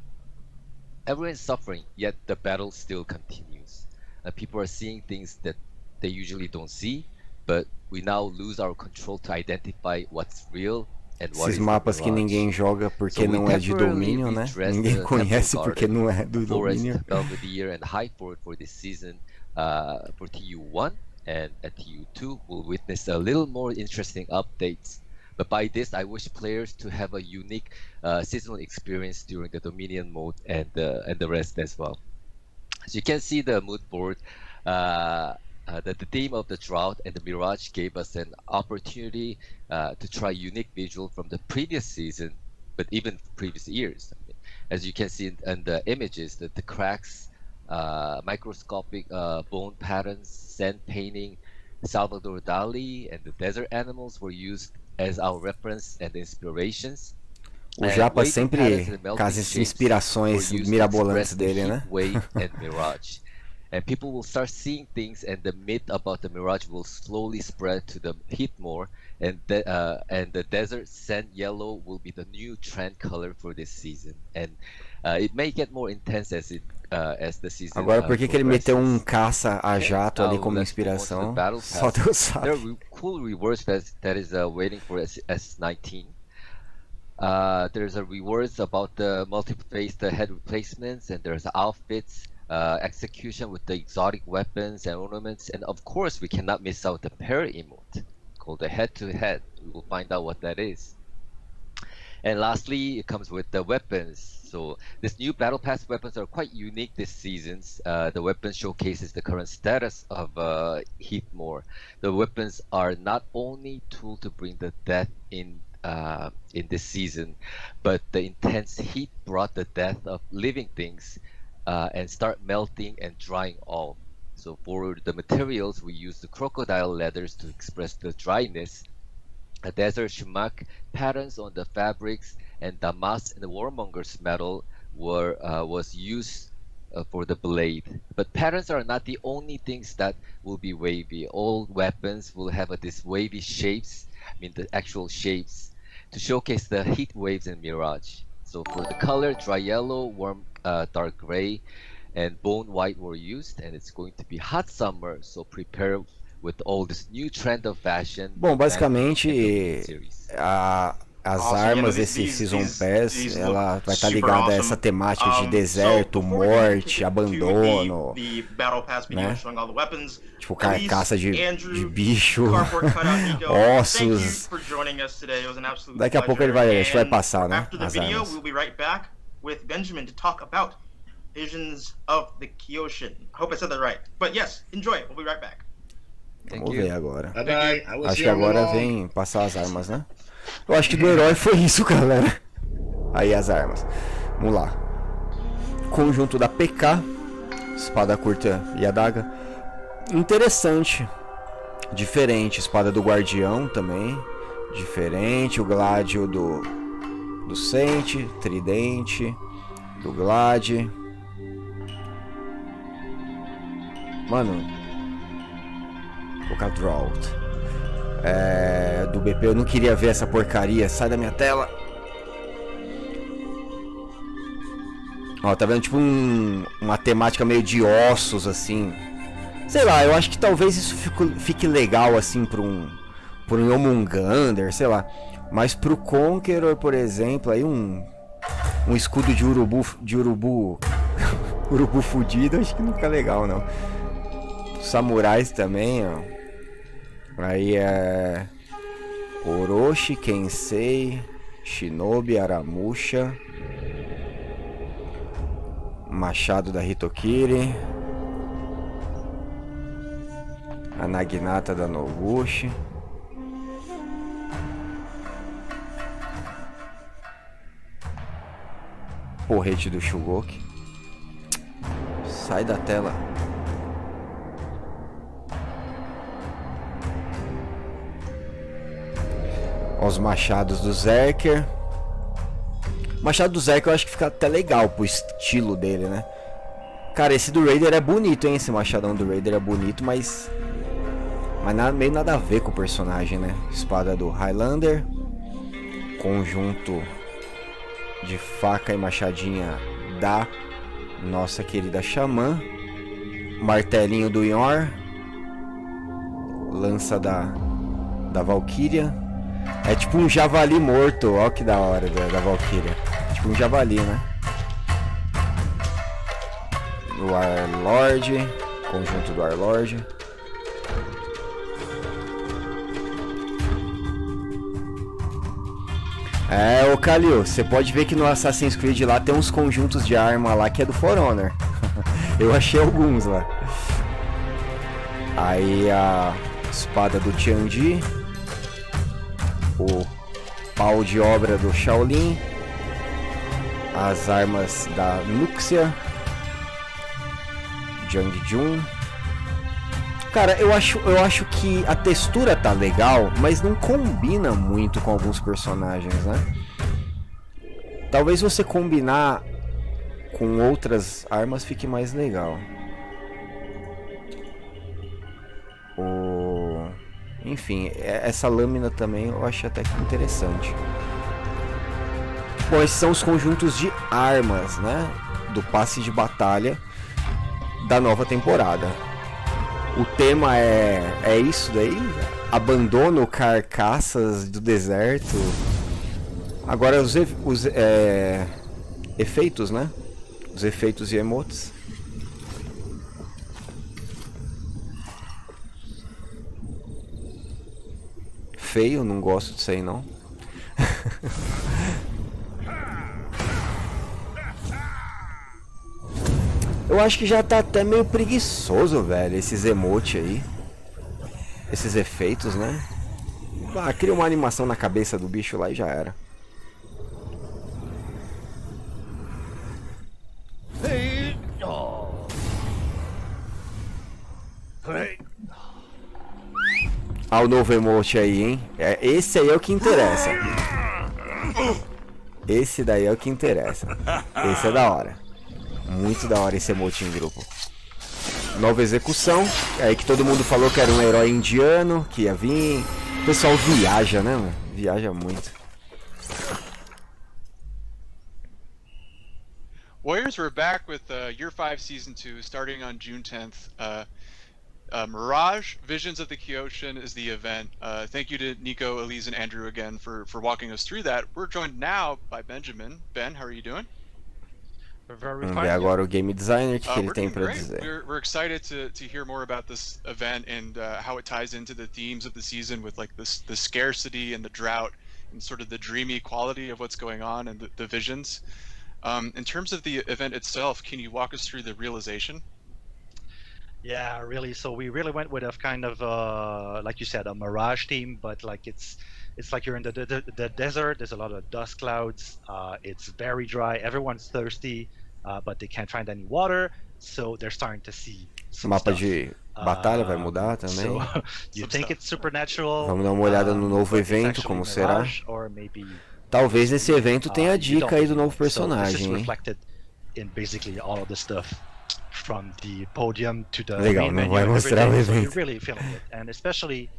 Everyone is suffering, yet the battle still continues. People are seeing things that they usually don't see, but we now lose our control to identify what's real and what Esses is mapas que ninguém joga porque não é de domínio, né? Ninguém conhece porque não é do domínio. Belvedere and Highford for this season for TU1 and at TU2 will witness a little more interesting updates. But by this, I wish players to have a unique seasonal experience during the Dominion mode and the rest as well. As you can see the mood board, the theme of the drought and the mirage gave us an opportunity to try unique visual from the previous season, but even previous years. As you can see in the images, that the cracks, microscopic bone patterns, sand painting, Salvador Dali, and the desert animals were used as our reference and inspirations. O Japa sempre com as inspirações mirabolantes dele, né? Wave and mirage. And people will start seeing things, and the myth about the mirage will slowly spread to the heat more, and the desert sand yellow will be the new trend color for this season. And it may get more intense as the season. Agora, por que ele meteu caça a jato ali como inspiração? Só Deus sabe. There are cool rewards that is waiting for S19. There's a rewards about the multi-faced head replacements, and there's outfits. Execution with the exotic weapons and ornaments, and of course we cannot miss out the pair emote called the head-to-head. We will find out what that is. And lastly, it comes with the weapons. So this new battle pass weapons are quite unique this season. The weapon showcases the current status of Heathmore. The weapons are not only tool to bring the death in this season, but the intense heat brought the death of living things and start melting and drying off. So for the materials, we use the crocodile leathers to express the dryness. A desert shumak patterns on the fabrics, and damas and the warmonger's metal was used for the blade. But patterns are not the only things that will be wavy. All weapons will have these wavy shapes, the actual shapes, to showcase the heat waves and mirage. So for the color, dry yellow, warm dark gray, and bone white were used, and it's going to be hot summer, so prepare with all this new trend of fashion. Bom, basicamente as armas esse Season Pass, ela vai estar ligada a essa temática de deserto, morte, abandono, né? Tipo carcaça de bicho, ossos. Daqui a pouco a gente vai passar, né? As armas. With Benjamin to talk about Visions of the Kyoshin. I hope I said that right. But yes, enjoy. We'll be right back. Vamos ver agora. Acho que agora vem passar as armas, né? Eu acho que do herói foi isso, galera. Aí as armas. Vamos lá. Conjunto da PK, espada curta e adaga. Interessante. Diferente. Espada do guardião também. Diferente. O gládio do Sente, tridente, do Glade. Mano, colocar Drought. Do BP, eu não queria ver essa porcaria. Sai da minha tela. Ó, tá vendo? Tipo uma temática meio de ossos, assim. Sei lá, eu acho que talvez isso fique legal, assim, pra um Yomungander, sei lá. Mas pro Conqueror, por exemplo, aí um escudo de urubu urubu fudido, acho que não fica legal, não. Samurais também, ó. Aí é Orochi, Kensei, Shinobi, Aramusha, Machado da Hitokiri, a Naginata da Noguchi. Porrete do Shugoki. Sai da tela. Os machados do Zerker. O machado do Zerker eu acho que fica até legal pro estilo dele, né? Cara, esse do Raider é bonito, hein? Esse machadão do Raider é bonito, mas Mas meio nada a ver com o personagem, né? Espada do Highlander. Conjunto de faca e machadinha da nossa querida Xamã. Martelinho do Yor. Lança da Valkyria. É tipo um javali morto. Ó que da hora da Valkyria. Tipo um javali, né? O Warlord. Conjunto do Warlord. É, ô Kalil, você pode ver que no Assassin's Creed lá tem uns conjuntos de arma lá que é do For Honor. Eu achei alguns lá. Aí a espada do Tianji. O pau de obra do Shaolin. As armas da Nuxia. Jang Jun. Cara, eu acho que a textura tá legal, mas não combina muito com alguns personagens, né? Talvez você combinar com outras armas fique mais legal. Enfim, essa lâmina também eu achei até que interessante. Bom, esses são os conjuntos de armas, né? Do passe de batalha da nova temporada. O tema é isso daí? Abandono carcaças do deserto. Agora os efeitos, né? Os efeitos e emotes. Feio, não gosto disso aí não. Eu acho que já tá até meio preguiçoso, velho, esses emotes aí. Esses efeitos, né? Ah, cria uma animação na cabeça do bicho lá e já era. Ah, o novo emote aí, hein? Esse aí é o que interessa. Esse daí é o que interessa. Esse é da hora. Muito da hora esse emote em grupo. Nova execução. É aí que todo mundo falou que era um herói indiano que ia vir. O pessoal viaja, né, mano? Viaja muito. Warriors, we're back with Year 5 Season 2 starting on June 10th. Mirage, Visions of the Kyotian is the event. Thank you to Nico, Elise, and Andrew again for walking us through that. We're joined now by Benjamin. Ben, how are you doing? Vamos ver agora o game designer que ele tem para dizer. We're excited to hear more about this event and how it ties into the themes of the season with like the scarcity and the drought and sort of the dreamy quality of what's going on and the visions. In terms of the event itself, can you walk us through the realization? Yeah, really. So we really went with a kind of like you said, a mirage theme, but like it's like you're in the desert. There's a lot of dust clouds. It's very dry. Everyone's thirsty, but they can't find any water. So they're starting to see some Mapa stuff. de batalha vai mudar também. So you think it's supernatural? Vamos dar uma olhada no novo evento, como será? Talvez esse evento tenha a dica aí do novo personagem, hein? In basically all of the stuff from the podium to the Legal, main não vai menu, mostrar o everything. So evento. you're really feeling it, and especially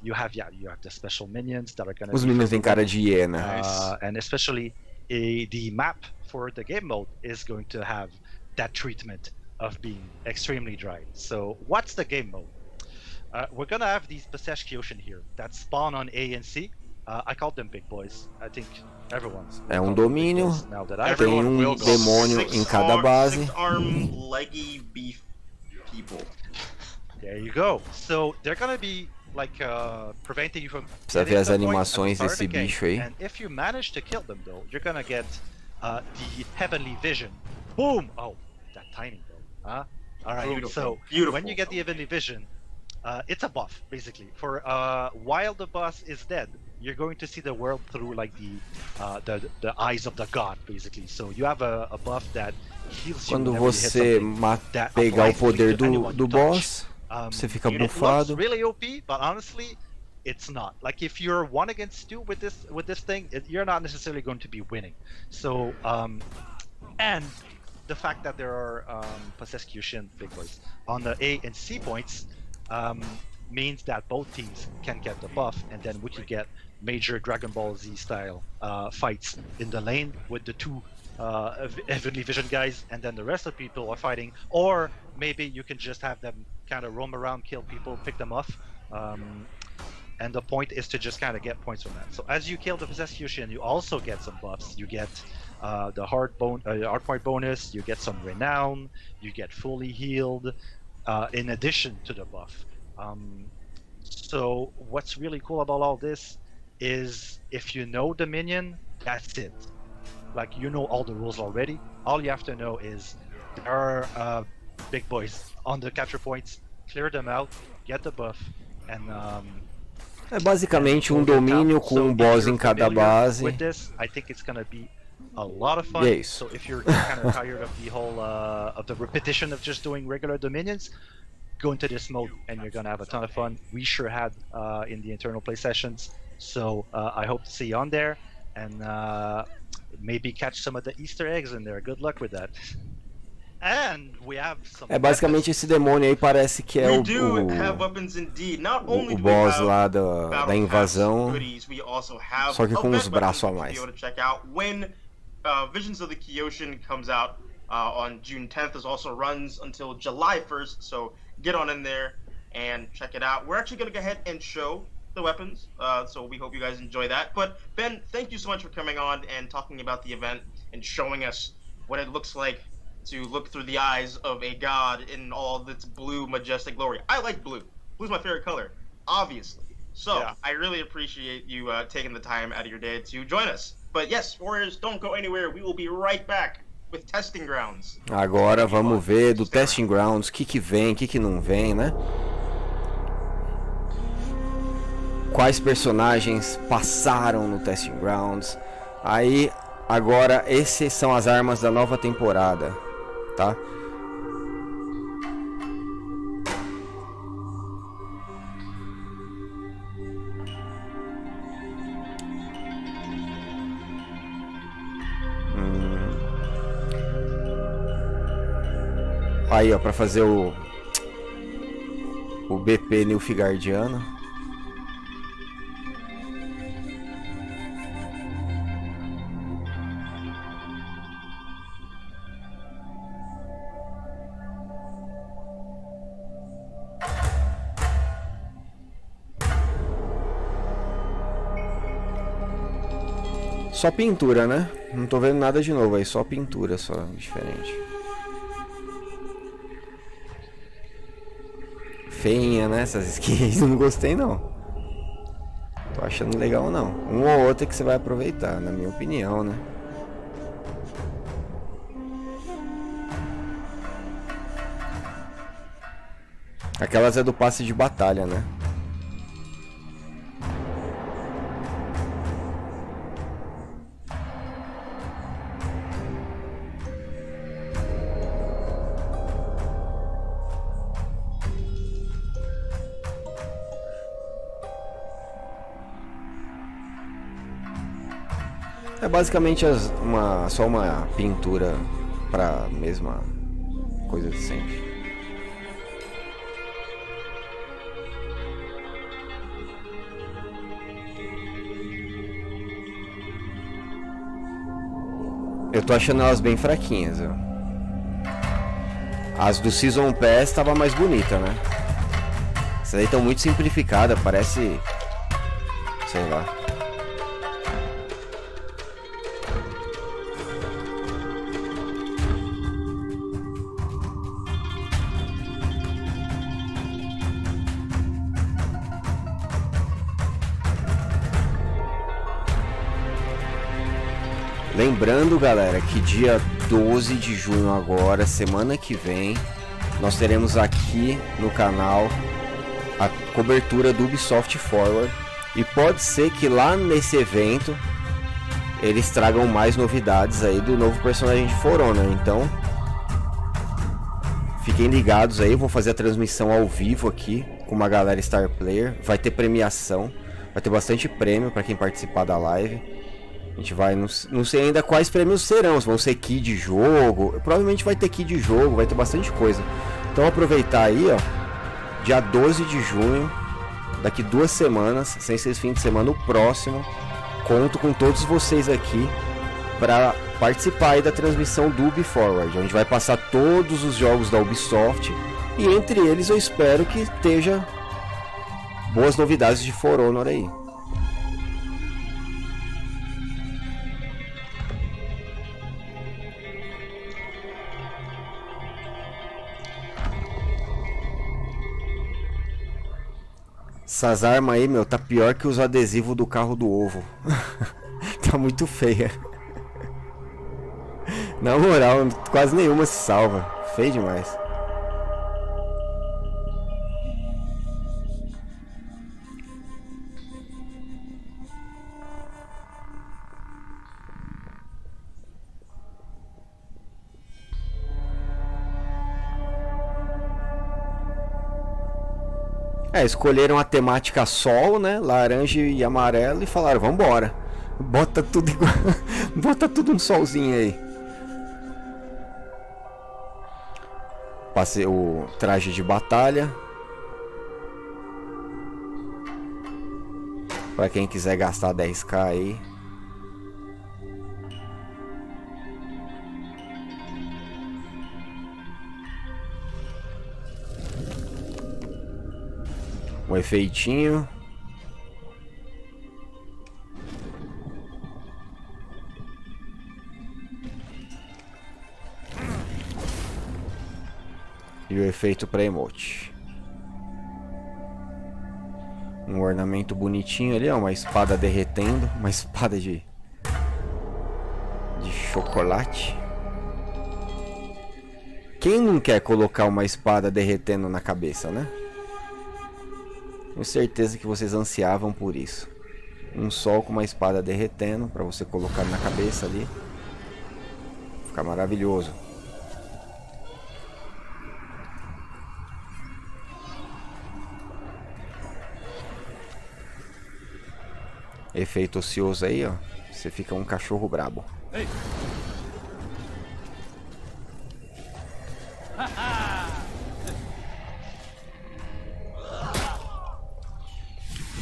you have the special minions that are gonna. Os meninos têm cara de hiena. And especially the map for the game mode is going to have that treatment of being extremely dry. So what's the game mode? We're gonna have these Passage Kyotian here that spawn on A and C. I call them big boys. I think everyone's. É um domínio, tem um demônio em cada base. Six-arm, leggy beef people. There you go. So they're gonna be like preventing you from. Precisa ver as animações desse bicho aí. And if you manage to kill them, though, you're gonna get the heavenly vision. Boom! Oh, that timing, though. Huh? All right. Beautiful. So when you get the heavenly vision, it's a buff basically. For while the boss is dead, you're going to see the world through like the eyes of the god, basically. So you have a buff that heals you. Quando você pegar o poder do boss, você fica bufado. It looks really OP, but honestly, it's not. Like if you're 1 against 2 with this thing, you're not necessarily going to be winning. So and the fact that there are Possession big boys on the A and C points means that both teams can get the buff, and then we can get major Dragon Ball Z style fights in the lane with the two Heavenly Vision guys, and then the rest of the people are fighting. Or maybe you can just have them kind of roam around, kill people, pick them off. And the point is to just kind of get points from that. So as you kill the possessed Kyushin, you also get some buffs. You get the hard point bonus, you get some renown, you get fully healed, in addition to the buff. So what's really cool about all this is if you know the minion, that's it. Like, you know all the rules already. All you have to know is there are big boys on the capture points, clear them out, get the buff, and é basicamente domínio com um boss em cada base. With this, I think it's gonna be a lot of fun. Yes. So if you're kind of tired of the whole of the repetition of just doing regular dominions, go into this mode and you're gonna have a ton of fun. We sure had in the internal play sessions. So I hope to see you on there, and maybe catch some of the Easter eggs in there. Good luck with that. And we have some basicamente esse demônio aí parece que é o boss lá da invasão, só que com os braços a mais. Visions of the Kyoshin comes out on June 10th. This also runs until July 1st, so get on in there and check it out. We're actually going to go ahead and show the weapons, so we hope you guys enjoy that. But Ben, thank you so much for coming on and talking about the event and showing us what it looks like to look through the eyes of a god in all of its blue, majestic glory. I like blue. Blue's my favorite color, obviously. So yeah. I really appreciate you taking the time out of your day to join us. But yes, Warriors, don't go anywhere. We will be right back with Testing Grounds. Agora vamos ver do Testing Grounds, o que vem, o que não vem, né? Quais personagens passaram no Testing Grounds. Aí, agora, esses são as armas da nova temporada, tá? Aí, ó, pra fazer o BP Nilfgaardiano. Só pintura, né? Não tô vendo nada de novo aí, só pintura, só diferente. Feinha, né? Essas skins não gostei não. Tô achando legal não. Um ou outro que você vai aproveitar, na minha opinião, né? Aquelas é do passe de batalha, né? É basicamente só uma pintura para a mesma coisa de sempre. Eu tô achando elas bem fraquinhas, ó. As do Season Pass tava mais bonita, né? Essas aí estão muito simplificadas, parece... sei lá. Lembrando, galera, que dia 12 de junho agora, semana que vem, nós teremos aqui no canal a cobertura do Ubisoft Forward. E pode ser que lá nesse evento eles tragam mais novidades aí do novo personagem de For Honor. Então, fiquem ligados aí, vou fazer a transmissão ao vivo aqui com uma galera Star Player. Vai ter premiação, vai ter bastante prêmio para quem participar da live. A gente vai, não sei ainda quais prêmios serão, se vão ser key de jogo, provavelmente vai ter key de jogo, vai ter bastante coisa. Então aproveitar aí, ó, dia 12 de junho, daqui 2 semanas, sem ser esse fim de semana, o próximo. Conto com todos vocês aqui para participar aí da transmissão do Ubi Forward, onde vai passar todos os jogos da Ubisoft, e entre eles eu espero que esteja boas novidades de For Honor aí. Essas armas aí, meu, tá pior que os adesivos do carro do ovo. Tá muito feia. Na moral, quase nenhuma se salva. Feio demais. Escolheram a temática sol, né? Laranja e amarelo e falaram, vambora. Bota tudo igual. Bota tudo um solzinho aí. Passei o traje de batalha. Pra quem quiser gastar 10k aí. Um efeitinho. E o efeito para emote. Um ornamento bonitinho ali, ó, uma espada derretendo, uma espada de chocolate. Quem não quer colocar uma espada derretendo na cabeça, né? Tenho certeza que vocês ansiavam por isso. Um sol com uma espada derretendo para você colocar na cabeça ali. Fica maravilhoso. Efeito ocioso aí, ó. Você fica um cachorro brabo. Ei.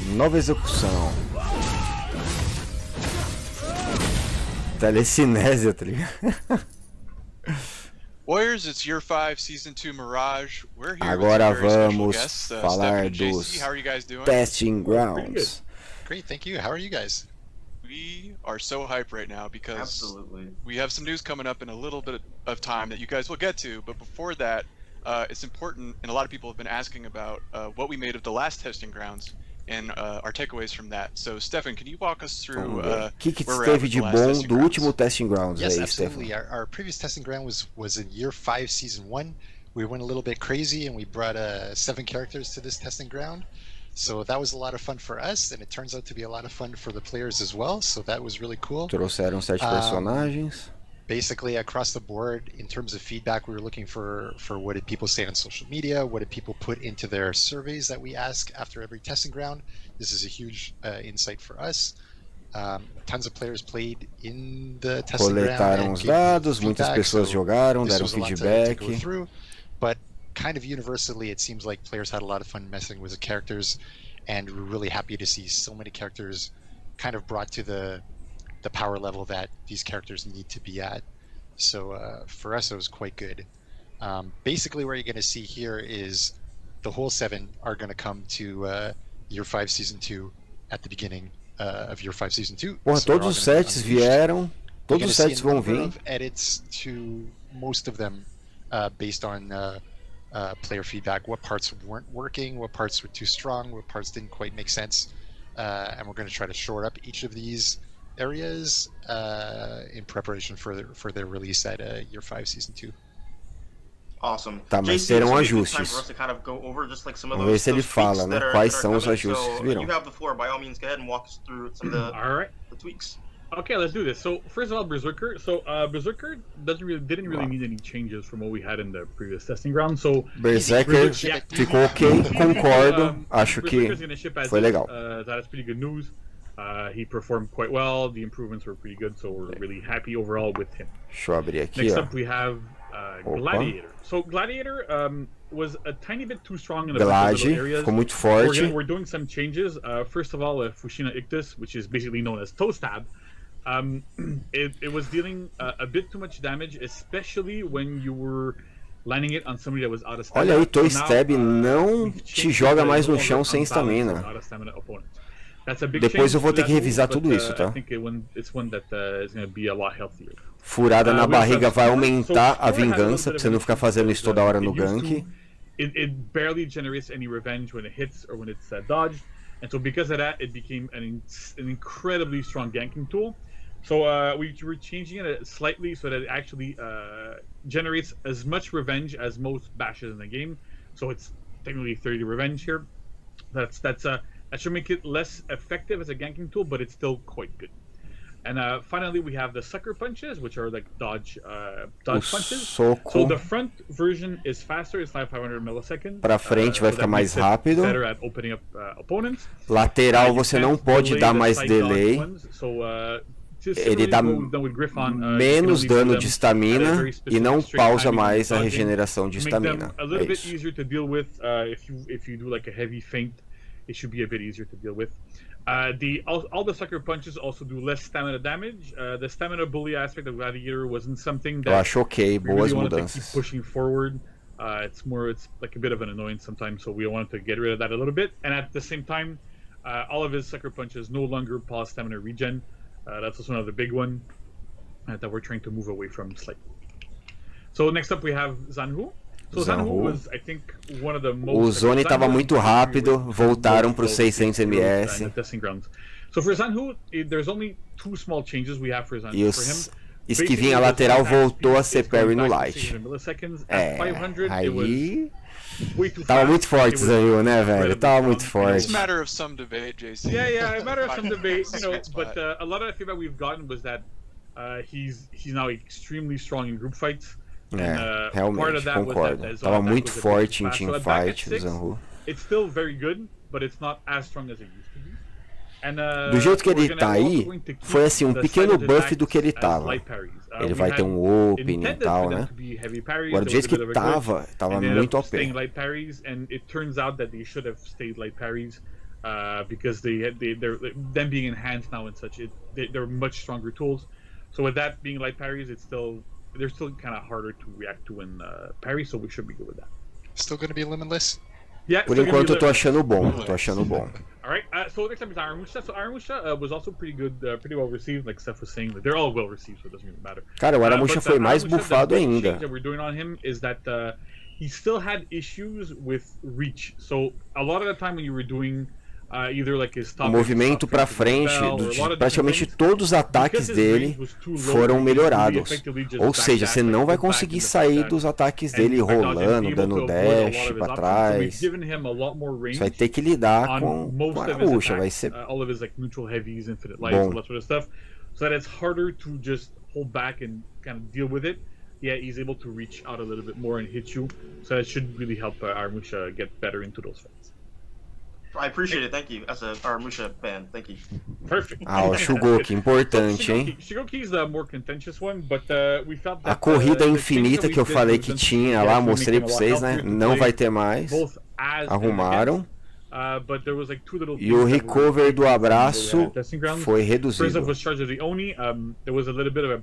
Nova execução. Telecinésia, tá ligado? Warriors, it's Year 5, Season 2 Mirage. We're here Agora with some very special vamos guests, falar Stefan and JC. dos How are you guys doing? testing grounds. Great, thank you. How are you guys? We are so hyped right now because Absolutely. we have some news coming up in a little bit of time that you guys will get to. But before that, it's important, and a lot of people have been asking about what we made of the last testing grounds and our takeaways from that. So, Stefan, can you walk us through O que where we're at teve with de the last bom testing do grounds? último testing grounds Yes, aí, absolutely. Stefan? Our previous testing ground was in Year 5, Season 1. We went a little bit crazy and we brought 7 characters to this testing ground. So that was a lot of fun for us, and it turns out to be a lot of fun for the players as well. So that was really cool. Trouxeram 7 personagens. Basically, across the board, in terms of feedback, we were looking for what did people say on social media, what did people put into their surveys that we ask after every testing ground. This is a huge insight for us. Tons of players played in the testing ground. Coletaram os dados, muitas pessoas jogaram, deram feedback. To go through, but kind of universally, it seems like players had a lot of fun messing with the characters, and we're really happy to see so many characters kind of brought to the power level that these characters need to be at. So for us, it was quite good. Basically, what you're going to see here is the whole 7 are going to come to Year 5 Season 2 at the beginning of Year 5 Season 2. Porra, So todos os sets vieram, todos os sets vão vir. Edits to most of them based on player feedback. What parts weren't working, what parts were too strong, what parts didn't quite make sense, and we're going to try to shore up each of these areas in preparation for their release at Year 5 Season 2. Awesome. Tá, mas JC, terão this will be a good time ajustes. for us to kind of go over just like some of Vamos ver those, se ele those fala, tweaks né? that are- Quais that are são os coming. ajustes que So virão. you have the floor. By all means, go ahead and walk us through some of the, All right. the tweaks. Okay, let's do this. So first of all, Berserker. So Berserker didn't really need any changes from what we had in the previous testing ground. So Berserker ficou ok, concordo, acho que Berserker's gonna ship as foi is. legal. That's pretty good news. He performed quite well. The improvements were pretty good, so we're really happy overall with him. Deixa eu abrir aqui, Next ó. up, we have Gladiator. So Gladiator, was a tiny bit too strong in a Glad, bunch of little areas. ficou muito forte. We're doing some changes. First of all, Fushina Ictus, which is basically known as toe stab, it was dealing a bit too much damage, especially when you were landing it on somebody that was out of stamina. Olha aí, toe So now, stab não we've te changed joga it mais no no longer chão sem unbalanced estamina. and out of stamina opponents. That's a big Depois change eu vou to ter que that revisar move, tudo but, isso, I tá? think it's one that is going to be a lot healthier. Furada na We also barriga have vai Skewer. aumentar So a Skewer had a little vingança, bit pra of você an não ficar issue fazendo isso because, toda hora it no used gank. it barely generates any revenge when it hits or when it's dodged, and so because of that, it became an incredibly strong ganking tool. So we were changing it slightly so that it actually generates as much revenge as most bashes in the game. So it's technically 30 revenge here. That should make it less effective as a ganking tool, but it's still quite good. And finally, we have the sucker punches, which are like dodge punches. Soco. So the front version is faster; it's 500 milliseconds. Pra frente vai so ficar that mais makes it rápido. better at opening up opponents. Lateral You você não can't pode delay dar the mais side dodge delay. ones. So, Ele dá menos dano de estamina e não pausa mais a regeneração de estamina. A little É bit isso. easier to deal with if you do like a heavy feint, it should be a bit easier to deal with. All the sucker punches also do less stamina damage. The stamina bully aspect of Gladiator wasn't something that Eu acho ok, we boas really wanted to keep mudanças. pushing forward. It's like a bit of an annoyance sometimes, so we wanted to get rid of that a little bit. And at the same time, all of his sucker punches no longer pause stamina regen. That's also another big one that we're trying to move away from slightly. So next up we have Zanhu. So Zanhu was, I think, one of the most. O Zone estava muito rápido, voltaram para os 600 ms. So for Zanhu, there's only two small changes we have for Zanhu. E For him, esquivinha lateral voltou a ser parry no light. É, aí tava muito forte o Zanhu, né, velho? Tava muito forte. It's a matter of some debate, JC. Yeah, a matter of some debate, you know. But a lot of the feedback we've gotten was that he's now extremely strong in group fights. Realmente, concordo. Tava muito forte em teamfight o Zanhu. It's still very good, but it's not as strong as it used to be. Do jeito que ele tá aí, foi assim, um pequeno buff do que ele tava. Ele vai ter um opening e tal, né? Agora, do jeito que tava muito OP. Light parries, and it turns out that they should have stayed light parries because they're them being enhanced now and such. They're much stronger tools. So with that being light parries, they're still kind of harder to react to in parry, so we should be good with that. Still going to be limitless? Yeah, Por enquanto eu tô achando bom, Alright, so next up is Aramusha. So Aramusha was also pretty good, pretty well received, like Steph was saying. They're all well received, so it doesn't really matter. Cara, o Aramusha foi mais bufado ainda. The that we're doing on him is that he still had issues with reach. So a lot of the time when you were doing either like his top O movimento para frente, praticamente todos os ataques dele foram melhorados. Ou seja, você não vai conseguir sair dos ataques dele rolando, dando dash para trás. Você vai ter que lidar com a Aramusha, vai ser all of his like neutral heavies, infinite lights, bom. all that sort of stuff. So that it's harder to just hold back and kind of deal with it. Yeah, he's able to reach out a little bit more and hit you. So that should really help Aramusha get better into those fights. I appreciate it, thank you. As a Aramusha fan, thank you. Perfect. O Shugoki, importante, hein? Shugoki is the more contentious one, but we felt that a corrida infinita que eu falei que tinha lá, mostrei pra vocês, né? Não vai ter mais. Arrumaram. E o recover do abraço foi reduzido. There was a little bit of a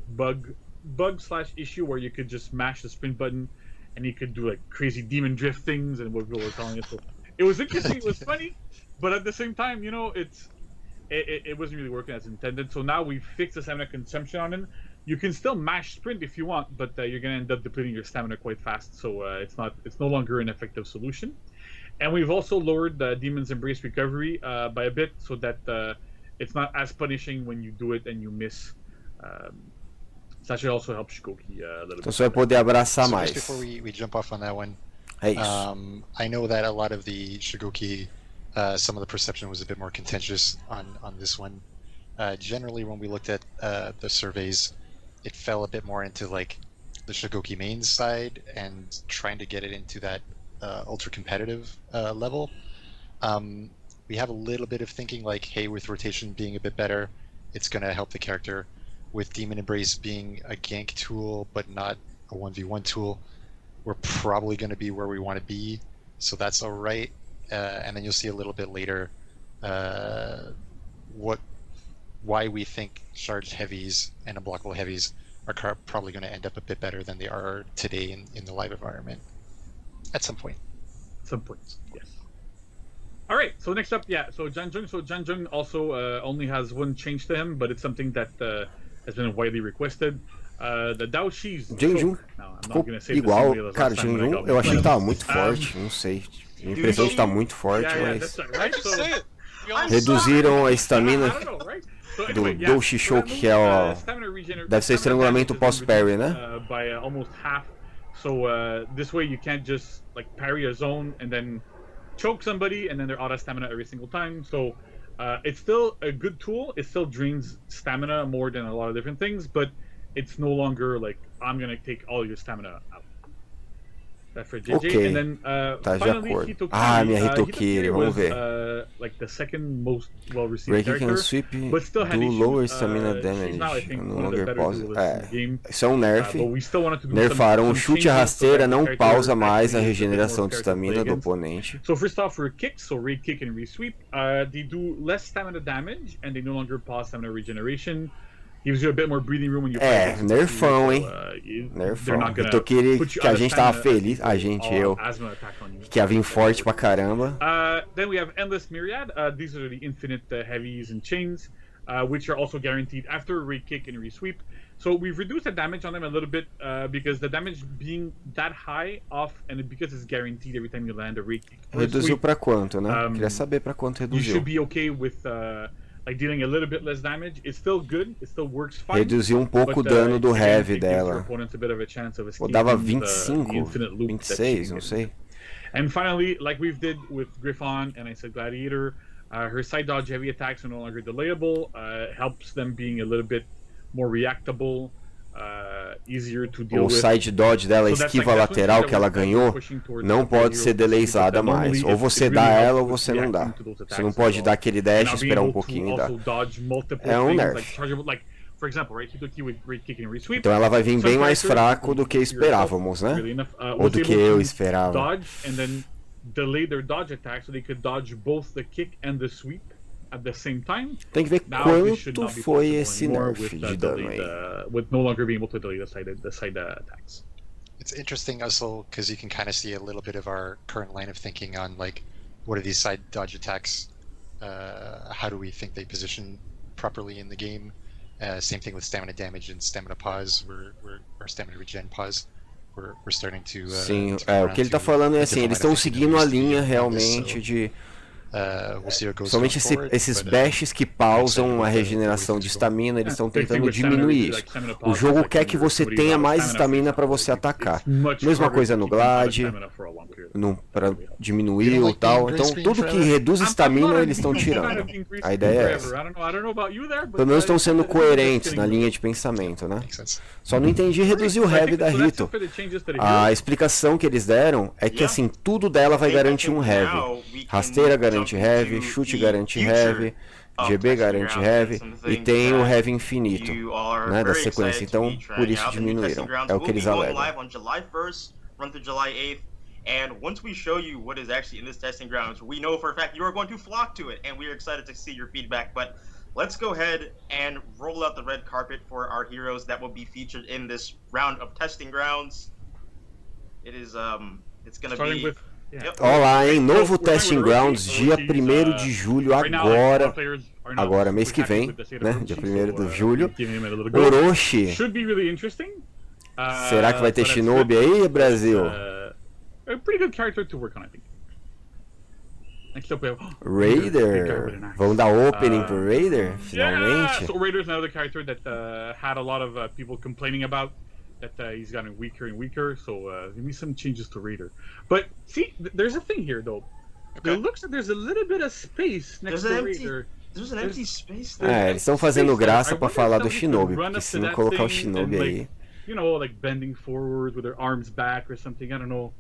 bug/issue where you could just mash the sprint button and you could do like crazy demon drift things and what people were telling us. So it was interesting, it was funny, but at the same time, you know, it wasn't really working as intended. So now we fixed the stamina consumption on him. You can still mash sprint if you want, but you're gonna end up depleting your stamina quite fast. So it's no longer an effective solution. And we've also lowered the Demon's Embrace recovery by a bit, so that it's not as punishing when you do it and you miss. So that should also help Shugoki a little bit. Então você vai poder abraçar mais. Just before we jump off on that one, é isso. I know that a lot of the Shugoki, some of the perception was a bit more contentious on this one. Generally, when we looked at the surveys, it fell a bit more into like the Shugoki main side and trying to get it into that ultra competitive level. We have a little bit of thinking like, hey, with rotation being a bit better, it's going to help the character. With Demon Embrace being a gank tool but not a 1v1 tool, we're probably going to be where we want to be, so that's all right. And then you'll see a little bit later why we think charged heavies and unblockable heavies are probably going to end up a bit better than they are today in the live environment at some point. Some points, yes. All right, so next up, so Janjung. So Janjung also only has one change to him, but it's something that has been widely requested. The Dao Shi's Janjung ficou igual. Cara, Janjung eu achei que tava muito forte, não sei. A impressão de que tá muito forte, mas... Reduziram a estamina do Doushishoku, que é o... Deve ser estrangulamento pós-parry, né? By almost half. So this way you can't just like parry a zone and then choke somebody and then they're out of stamina every single time. So it's still a good tool. It still drains stamina more than a lot of different things, but it's no longer like I'm gonna take all your stamina out. That's for JJ. Ok, and then, tá de finally, acordo. Hitokiri, Minha Hitokiri, vamos ver. Like the second most well-received Break character, can sweep but still had do issues. lower stamina She's damage. now, I think, No one of the longer better pause. duelists in the game. Isso é um nerf. But we still wanted to do Nerfaram some o chute changes rasteira, so that não the pausa character mais a actually is a bit regeneração more de fair to play estamina do against. oponente. So first off, for kicks, so raid kick and re-sweep, they do less stamina damage and they no longer pause stamina regeneration. Gives you a bit more breathing room when you fight. Nerfão, hein? Nerfão. Hitokiri, que a gente tava feliz, eu, que ia vir forte pra caramba. Then we have Endless Myriad. These are the infinite heavies and chains, which are also guaranteed after raid kick and re-sweep. So we've reduced the damage on them a little bit because the damage being that high off and because it's guaranteed every time you land a raid kick. Reduziu pra quanto, né? Queria saber pra quanto reduziu. You should be okay with like dealing a little bit less damage. It's still good. It still works fine. Reduziu pouco o dano do heavy dela. Ou dava 25, 26, não sei. And finally, like we've did with Griffon and I said Gladiator, her side dodge heavy attacks are no longer delayable. Helps them being a little bit more reactable. Easier to deal o side dodge dela, a esquiva lateral que ela ganhou, não pode ser delayzada mais. Ou você dá ela ou você não dá. Você não pode dar aquele dash, esperar um pouquinho e dar. É um nerf. Então ela vai vir bem mais fraco do que esperávamos, né? Ou do que eu esperava. Tem que ver quanto foi esse nerf de dano aí. With no longer being able to delay the side attacks. It's interesting also because you can kind of see a little bit of our current line of thinking on like what are these side dodge attacks, how do we think they position properly in the game. Same thing with stamina damage and stamina pause, or stamina regen pause. We're starting to sim, o que ele tá falando é assim, eles estão seguindo a linha realmente de somente esses bashes que pausam a regeneração de estamina, eles estão tentando diminuir isso. O jogo quer que você tenha mais estamina para você atacar. Mesma coisa no Glad, para diminuir ou tal. Então tudo que reduz estamina eles estão tirando. A ideia é essa. Pelo menos estão sendo coerentes na linha de pensamento, né? Só não entendi reduzir o heavy da Rito. A explicação que eles deram é que assim, tudo dela vai garantir um heavy. Rasteira garante heavy, chute garante heavy, GB garante heavy e tem o heavy infinito, né, da sequência. Então, por isso diminuíram. É o que eles alegam. And once we show you what is actually in this testing grounds, we know for a fact you are going to flock to it, and we are excited to see your feedback. But let's go ahead and roll out the red carpet for our heroes that will be featured in this round of testing grounds. It is it's going to be Olá, hein? Novo Testing Grounds, dia 1º de julho, agora mês que vem, né? Dia 1º de julho. Orochi. Será que vai ter Shinobi aí, Brasil? Raider. Vamos dar opening pro Raider, finalmente. So Raider is another character that had a lot of people complaining about. That he's gotten weaker and weaker, so give me some changes to Raider. But see, there's a thing here though. Okay. It looks like there's a little bit of space next to Raider. There's an empty space there. Eles estão fazendo graça pra falar do Shinobi, porque se não colocar o Shinobi aí, you know, like bending forward with their arms back or something. I don't know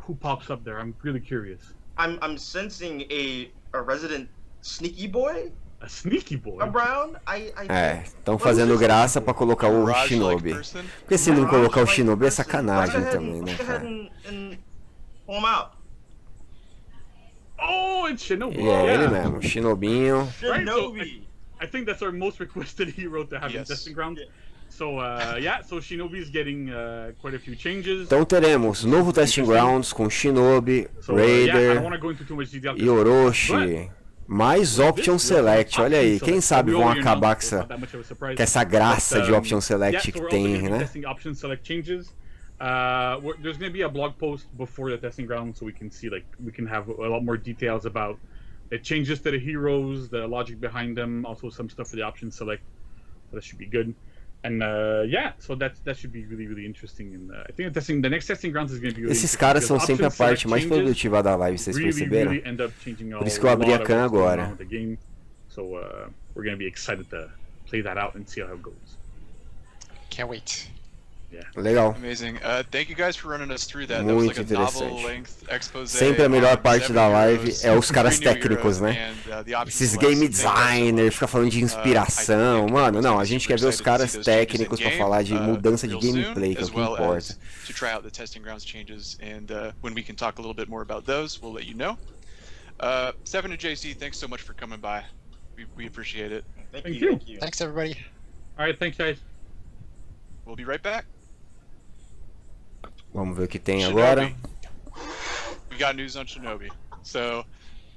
who pops up there. I'm really curious. I'm sensing a resident sneaky boy. A sneaky boy. Around, estão fazendo graça pra colocar o Shinobi. Porque se não colocar o Shinobi é sacanagem também, né, cara? Pull him out. Oh, it's Shinobi. Ele mesmo, Shinobinho. Right, so I think that's our most requested hero to have in testing grounds. So so Shinobi's getting quite a few changes. Então teremos novo testing grounds com Shinobi, Raider, e Orochi. Mais Option Select, olha aí, quem sabe vão acabar com essa graça de Option Select que tem, né? Option Select changes. There's going to be a blog post before the testing ground, so we can see, like, we can have a lot more details about the changes to the heroes, the logic behind them, also some stuff for the Option Select. So that should be good. And so that should be really, really interesting. And I think the next testing grounds is going to be really Esses caras são sempre a parte mais produtiva da live, vocês perceberam? Por isso que eu abri a cam agora. So we're going to be excited to play that out and see how it goes. Can't wait. Yeah. Legal. Amazing. Thank you guys for running us through that. Muito that was like a interessante. novel-length expose. Sempre a melhor parte da live é os caras técnicos, né? Esses game designer, fica falando de inspiração, mano. Não, a gente quer ver os caras técnicos pra falar de mudança de gameplay, que é o que importa. To try out the testing grounds changes, and when we can talk a little bit more about those, we'll let you know. Stefan and JC, thanks so much for coming by. We appreciate it. Thank you. Thanks, everybody. All right, thanks, guys. We'll be right back. Vamos ver o que tem Shinobi. agora. We got news on Shinobi, so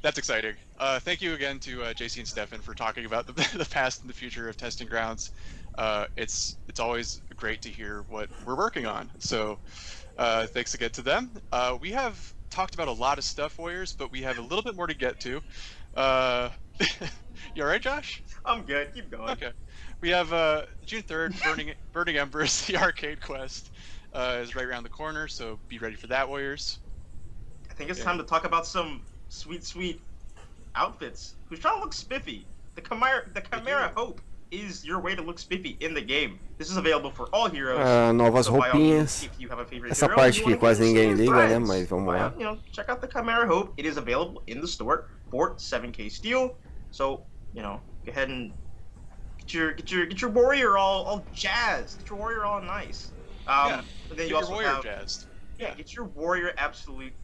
that's exciting. Thank you again to JC and Stefan for talking about the past and the future of testing grounds. It's always great to hear what we're working on. So thanks again to them. We have talked about a lot of stuff, Warriors, but we have a little bit more to get to. You alright, Josh? I'm good. Keep going. Okay. We have June 3rd, Burning Embers, the arcade quest, is right around the corner, so be ready for that, Warriors. I think it's time to talk about some sweet outfits. Who's trying to look spiffy? The Chimera Hope is your way to look spiffy in the game. This is available for all heroes. Novas roupinhas. Essa parte que quase ninguém liga, né? Mas vamos lá. Check out the Chimera Hope. It is available in the store for 7K steel. So, go ahead and get your warrior all jazzed. Get your warrior all nice. And then you also have jazzed. Yeah, get your warrior absolutely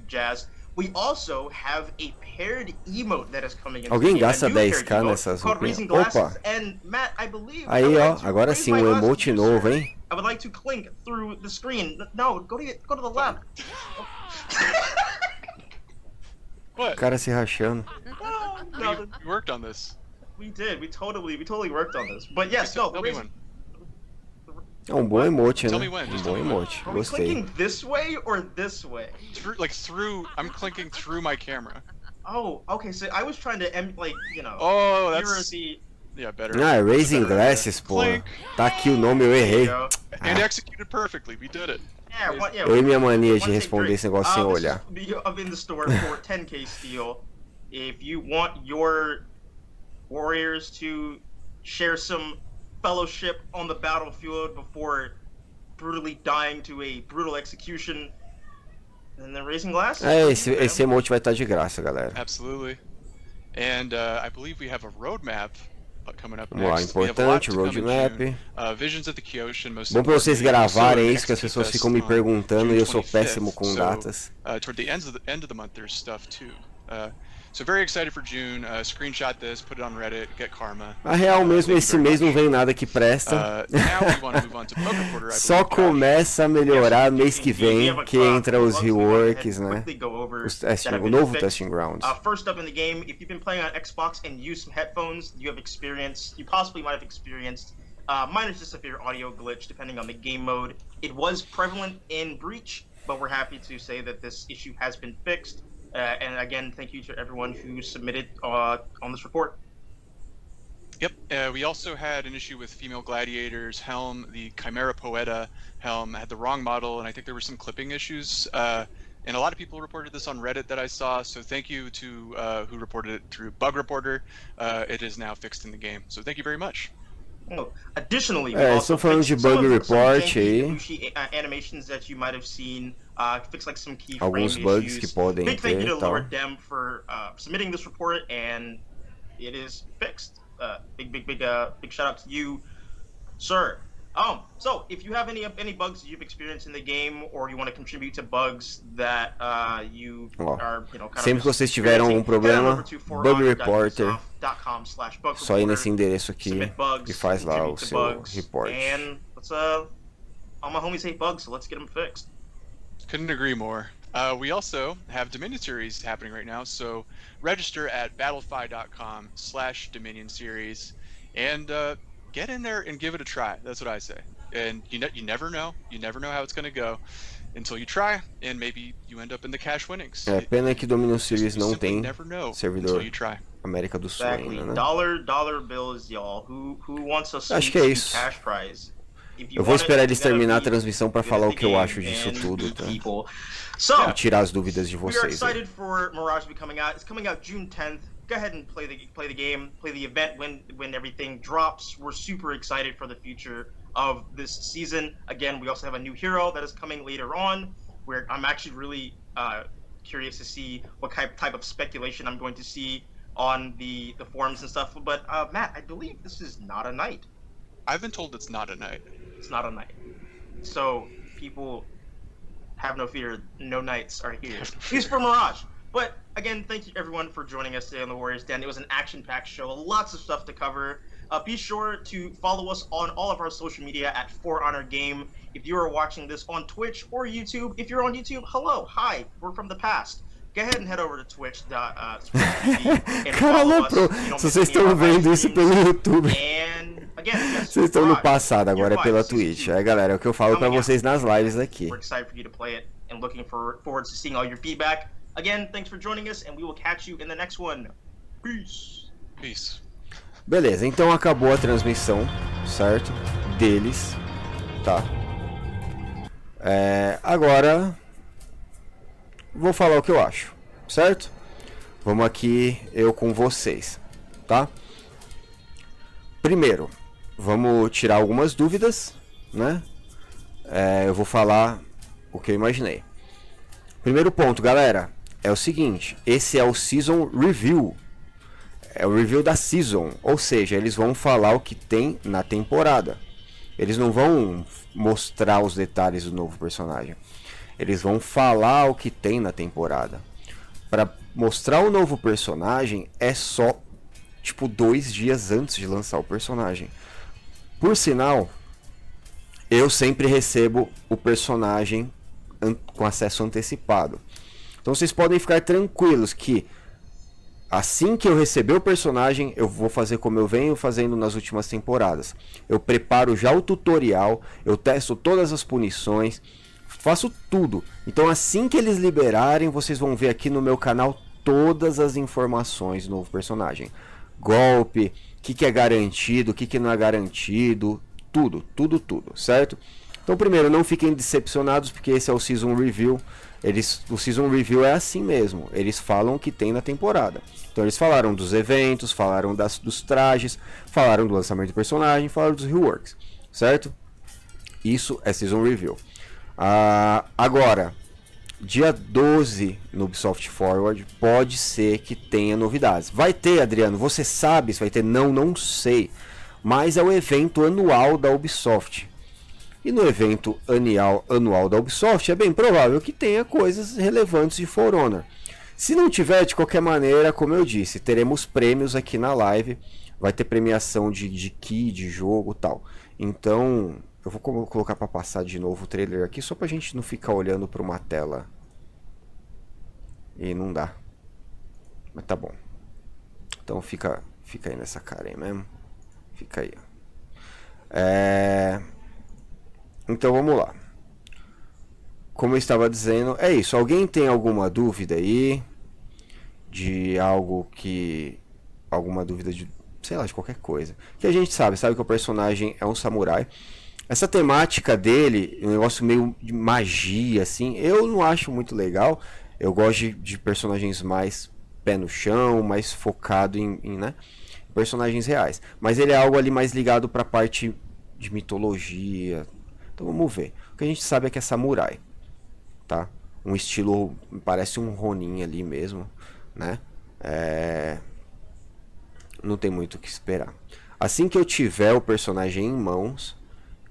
jazzed. We also have a paired emote that is coming in. Alguém gasta 10k nessas roupinhas? Opa! And Matt, I believe. Aí, ó, agora sim, um emote novo, hein? I would like to clink through the screen. No, go to the left. O cara se rachando. No, we worked on this. We did. We totally worked on this. But yes, no. É um bom emote, né? Um bom emote. Are we clinking this way or this way? I'm clinking through my camera. Oh, okay. So I was trying to Oh, that's better. Ah, Raising Glasses, pô. Tá aqui o nome, eu errei. And executed perfectly. We did it. Eu e minha mania de responder esse negócio sem olhar. In the store for 10k steel. If you want your warriors to share some fellowship on the battlefield before brutally dying to a brutal execution, and then Raising Glasses. Esse emote vai estar de graça, galera. Absolutely. And I believe we have a roadmap coming up Vamos lá, importante, roadmap. Visions of the Kyoshin, bom pra vocês gravarem isso, que as pessoas ficam me perguntando e eu sou péssimo com datas. Toward the end of the month, there's stuff too. So very excited for June. Screenshot this, put it on Reddit, get karma. A real mesmo, esse mês não vem nada que presta. Só começa a melhorar mês que vem, que entra os reworks, né? O novo testing grounds. First up in the game, if you've been playing on Xbox and used some headphones, you possibly might have experienced minor to severe audio glitch depending on the game mode. It was prevalent in Breach, but we're happy to say that this issue has been fixed. And again, thank you to everyone who submitted on this report. Yep. We also had an issue with Female Gladiator's helm. The Chimera Poeta helm had the wrong model, and I think there were some clipping issues. And a lot of people reported this on Reddit that I saw. So thank you to who reported it through Bug Reporter. It is now fixed in the game. So thank you very much. Additionally, estou falando de Bug Report aí. Animations that you might have seen. Fix like some keyframe alguns bugs issues. que podem Big thank you ter to tal. Lord Dem for submitting this report, and it is fixed. Big shout out to you, sir. So if you have any bugs you've experienced in the game, or you want to contribute to bugs that you are, kind sempre que vocês tiveram algum problema, Bug Reporter, só ir nesse endereço aqui e faz lá o seu report. And let's all my homies hate bugs, so let's get them fixed. Couldn't agree more. We also have Dominion Series happening right now, so register at battlefy.com/Dominion Series and get in there and give it a try. That's what I say. And you never know. You never know how it's going to go until you try, and maybe you end up in the cash winnings. Pena que Dominion Series não tem servidor try. América do Sul ainda, né? Dollar bills, y'all. Who wants a Acho que é isso. cash prize? Eu vou esperar eles terminar a transmissão para falar o que eu acho disso tudo, tá? E tirar as dúvidas de vocês. We are excited for Mirage to be coming out. It's coming out June 10th. Go ahead and play the game, play the event when everything drops. We're super excited for the future of this season. Again, we also have a new hero that is coming later on, where I'm actually really curious to see what type of speculation I'm going to see on the forums and stuff. But Matt, I believe this is not a night. I've been told it's not a night. It's not a night. So people have no fear. No nights are here. At least for Mirage. But again, thank you everyone for joining us today on the Warriors Den. It was an action-packed show, lots of stuff to cover. Be sure to follow us on all of our social media at For Honor Game. If you are watching this on Twitch or YouTube, if you're on YouTube, hello, hi, we're from the past. Go ahead and head over to Twitch. Caralho, se vocês estão vendo isso pelo YouTube, vocês estão no passado, agora é pela Twitch. Aí, galera, é o que eu falo pra vocês nas lives aqui. We're excited for you to play it and looking forward to seeing all your feedback. Again, thanks for joining us, and we will catch you in the next one. Peace. Peace. Beleza, então acabou a transmissão, certo? Deles, tá? Agora vou falar o que eu acho, certo? Vamos aqui, eu com vocês, tá? Primeiro, vamos tirar algumas dúvidas, né? Eu vou falar o que eu imaginei. Primeiro ponto, galera, é o seguinte: esse é o Season Review. É o review da Season, ou seja, eles vão falar o que tem na temporada. Eles não vão mostrar os detalhes do novo personagem. Eles vão falar o que tem na temporada. Para mostrar o novo personagem é só tipo 2 dias antes de lançar o personagem. Por sinal, eu sempre recebo o personagem com acesso antecipado. Então vocês podem ficar tranquilos que assim que eu receber o personagem, eu vou fazer como eu venho fazendo nas últimas temporadas. Eu preparo já o tutorial, eu testo todas as punições, faço tudo. Então assim que eles liberarem, vocês vão ver aqui no meu canal todas as informações do novo personagem. Golpe, o que é garantido, o que não é garantido, tudo, certo? Então primeiro, não fiquem decepcionados, porque esse é o Season Review. O Season Review é assim mesmo, eles falam o que tem na temporada. Então eles falaram dos eventos, falaram dos trajes, falaram do lançamento do personagem, falaram dos reworks, certo? Isso é Season Review. Agora, dia 12 no Ubisoft Forward, pode ser que tenha novidades. Vai ter, Adriano, você sabe se vai ter? Não sei. Mas é o evento anual da Ubisoft. E no evento anual da Ubisoft é bem provável que tenha coisas relevantes de For Honor. Se não tiver, de qualquer maneira, como eu disse, teremos prêmios aqui na live. Vai ter premiação de key, de jogo e tal. Então, eu vou colocar para passar de novo o trailer aqui, só pra gente não ficar olhando para uma tela. E não dá. Mas tá bom. Então fica aí nessa cara aí mesmo. Fica aí. Então vamos lá. Como eu estava dizendo, é isso. Alguém tem alguma dúvida aí? De algo que... Alguma dúvida de... Sei lá, de qualquer coisa. Que a gente sabe que o personagem é um samurai. Essa temática dele, um negócio meio de magia, assim, eu não acho muito legal. Eu gosto de personagens mais pé no chão, mais focado em né, personagens reais. Mas ele é algo ali mais ligado para a parte de mitologia. Então vamos ver. O que a gente sabe é que é samurai, tá? Um estilo, parece um Ronin ali mesmo, né? não tem muito o que esperar. Assim que eu tiver o personagem em mãos,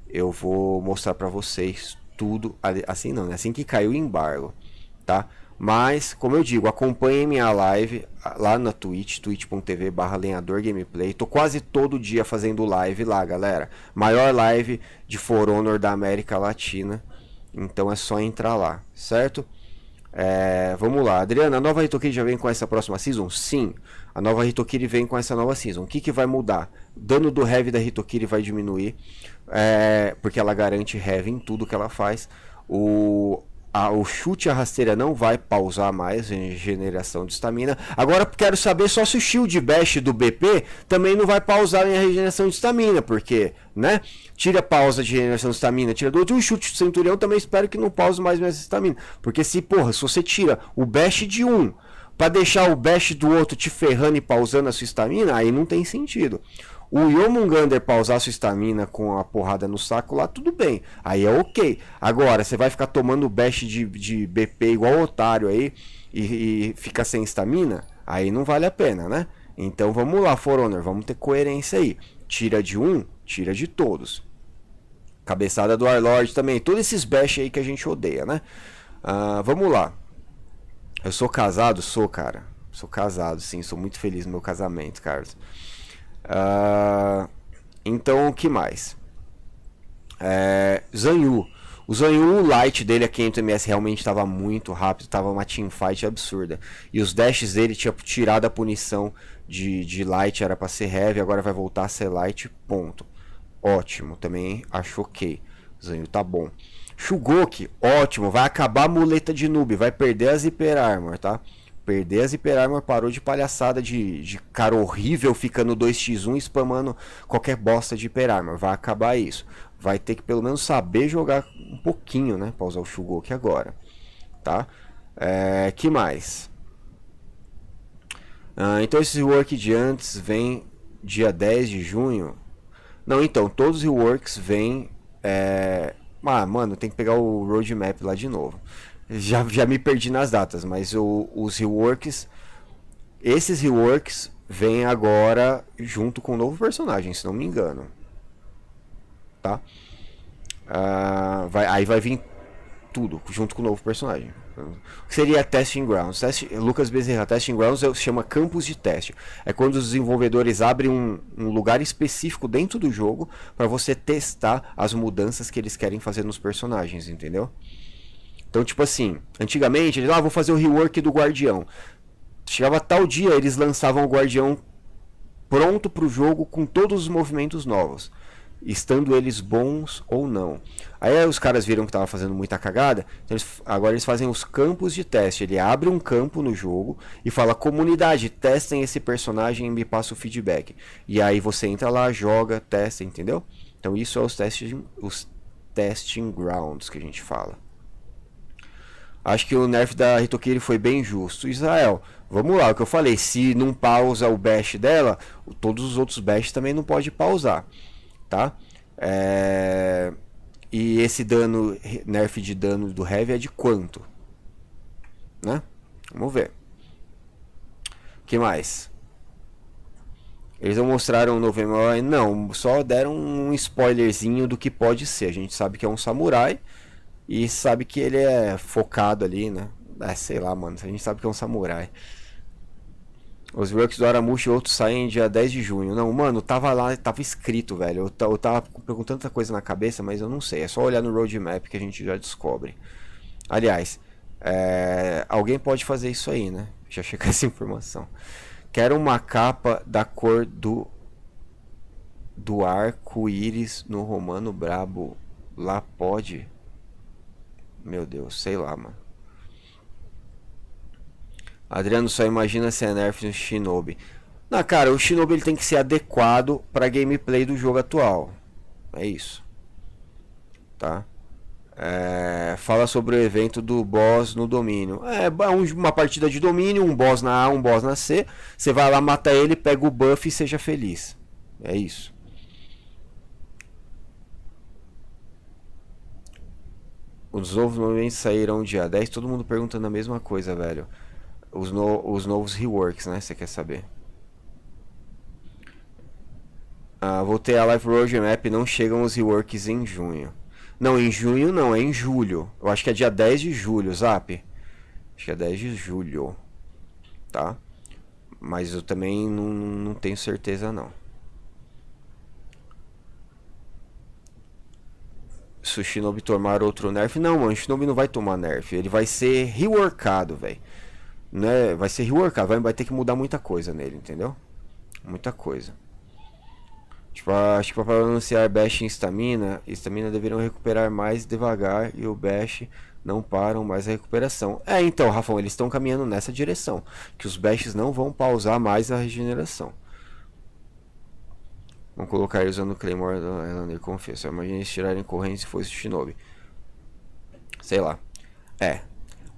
eu vou mostrar pra vocês tudo. Assim não, né? Assim que cair o embargo, tá? Mas, como eu digo, acompanhem minha live lá na Twitch, twitch.tv/lenhador gameplay. Tô quase todo dia fazendo live lá, galera. Maior live de For Honor da América Latina. Então é só entrar lá, certo? Vamos lá, Adriano, a nova Hitokiri já vem com essa próxima season? Sim, a nova Hitokiri vem com essa nova season. O que vai mudar? Dano do heavy da Hitokiri vai diminuir, porque ela garante heavy em tudo que ela faz. O chute e a rasteira não vai pausar mais em regeneração de estamina. Agora quero saber só se o shield bash do BP também não vai pausar em regeneração de estamina, porque, né? Tira pausa de regeneração de estamina, tira do outro. E o chute do centurião também espero que não pause mais minha estamina, porque se você tira o bash de um para deixar o bash do outro te ferrando e pausando a sua estamina, aí não tem sentido. O Yomungander pausar sua estamina com a porrada no saco lá, tudo bem. Aí é ok. Agora, você vai ficar tomando bash de BP igual otário aí e fica sem estamina? Aí não vale a pena, né? Então vamos lá, For Honor, vamos ter coerência aí. Tira de um, tira de todos. Cabeçada do Warlord também. Todos esses bash aí que a gente odeia, né? Vamos lá. Eu sou casado? Sou, cara. Sou casado, sim. Sou muito feliz no meu casamento, Carlos. Então o que mais? Zanyu. O Zanyu, o light dele a 500 ms realmente estava muito rápido, estava uma teamfight absurda. E os dashes dele tinha tirado a punição de light, era para ser heavy, agora vai voltar a ser light, ponto. Ótimo, também acho ok. Zanyu tá bom. Shugoki, ótimo, vai acabar a muleta de noob, vai perder as Hyper Armor, tá? Perder as Hyper Armor, parou de palhaçada de cara horrível ficando 2x1 spamando qualquer bosta de Hyper Armor. Vai acabar isso. Vai ter que pelo menos saber jogar um pouquinho, né? Pra usar o Shugoki agora. Tá? Que mais? Então esses rework de antes vem dia 10 de junho. Não, então, todos os reworks vêm... mano, tem que pegar o roadmap lá de novo. Já me perdi nas datas, mas os reworks, esses reworks vêm agora junto com um novo personagem, se não me engano, tá? Aí vai vir tudo junto com o novo personagem. Seria Testing Grounds. Lucas Bezerra, Testing Grounds se chama campus de teste. É quando os desenvolvedores abrem um lugar específico dentro do jogo para você testar as mudanças que eles querem fazer nos personagens, entendeu? Então, tipo assim, antigamente, eles vou fazer o rework do Guardião. Chegava tal dia, eles lançavam o Guardião pronto para o jogo com todos os movimentos novos, estando eles bons ou não. Aí os caras viram que estava fazendo muita cagada, então agora eles fazem os campos de teste. Ele abre um campo no jogo e fala: comunidade, testem esse personagem e me passa o feedback. E aí você entra lá, joga, testa, entendeu? Então isso é os testing grounds que a gente fala. Acho que o nerf da Hitokiri foi bem justo. Israel, vamos lá, o que eu falei, se não pausa o bash dela, todos os outros bash também não pode pausar, tá? E esse dano, nerf de dano do heavy é de quanto? Né? Vamos ver. O que mais? Eles não mostraram o novo MMO? Não, só deram um spoilerzinho do que pode ser. A gente sabe que é um samurai e sabe que ele é focado ali, né? Sei lá, mano. A gente sabe que é um samurai. Os works do Aramushi e outros saem dia 10 de junho. Não, mano, tava lá, tava escrito, velho. Eu tava com tanta coisa na cabeça, mas eu não sei. É só olhar no roadmap que a gente já descobre. Aliás, alguém pode fazer isso aí, né? Já checar essa informação. Quero uma capa da cor do arco-íris no Romano Brabo. Lá pode? Meu Deus, sei lá, mano. Adriano, só imagina se é nerf no Shinobi. Não, cara, o Shinobi ele tem que ser adequado para gameplay do jogo atual. É isso. Tá? Fala sobre o evento do boss no domínio. Uma partida de domínio, um boss na A, um boss na C. Você vai lá, mata ele, pega o buff e seja feliz. É isso. Os novos movimentos saíram dia 10. Todo mundo perguntando a mesma coisa, velho. Os novos reworks, né? Você quer saber? Vou ter a Live Roadmap, não chegam os reworks em junho. Não, em junho não, é em julho. Eu acho que é dia 10 de julho, Zap. Acho que é 10 de julho. Tá? Mas eu também não tenho certeza não. Se o Shinobi tomar outro nerf. Não, mano, o Shinobi não vai tomar nerf. Ele vai ser reworkado, velho. Né? Vai ser reworkado. Vai ter que mudar muita coisa nele, entendeu? Muita coisa. Tipo, acho que para anunciar Bash em Stamina deveriam recuperar mais devagar. E o Bash não param mais a recuperação. Então, Rafão, eles estão caminhando nessa direção. Que os Bashes não vão pausar mais a regeneração. Vamos colocar ele usando o Claymore do Highlander, confesso. Imagina eles tirarem corrente se fosse o Shinobi. Sei lá.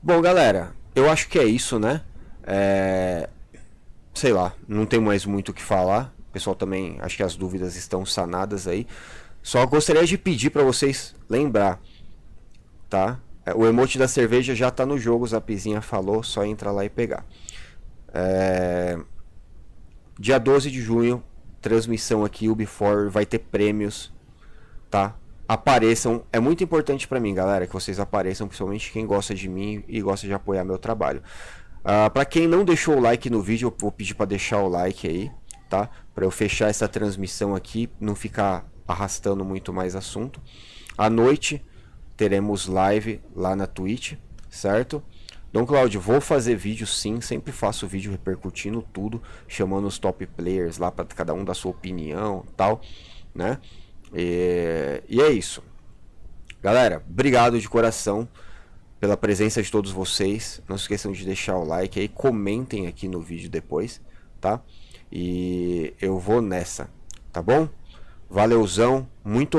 Bom, galera, eu acho que é isso, né? Sei lá, não tem mais muito o que falar. O pessoal também, acho que as dúvidas estão sanadas aí. Só gostaria de pedir para vocês lembrar, tá? O emote da cerveja já tá no jogo, o Zapzinha falou, só entra lá e pegar. Dia 12 de junho, transmissão aqui, Ubifor, vai ter prêmios, tá? Apareçam, é muito importante pra mim, galera, que vocês apareçam, principalmente quem gosta de mim e gosta de apoiar meu trabalho. Pra quem não deixou o like no vídeo, eu vou pedir pra deixar o like aí, tá? Pra eu fechar essa transmissão aqui, não ficar arrastando muito mais assunto. À noite, teremos live lá na Twitch, certo? Dom Cláudio, vou fazer vídeo sim, sempre faço vídeo repercutindo tudo, chamando os top players lá para cada um dar sua opinião, tal, né? E é isso. Galera, obrigado de coração pela presença de todos vocês. Não se esqueçam de deixar o like aí, comentem aqui no vídeo depois, tá? E eu vou nessa, tá bom? Valeuzão, muito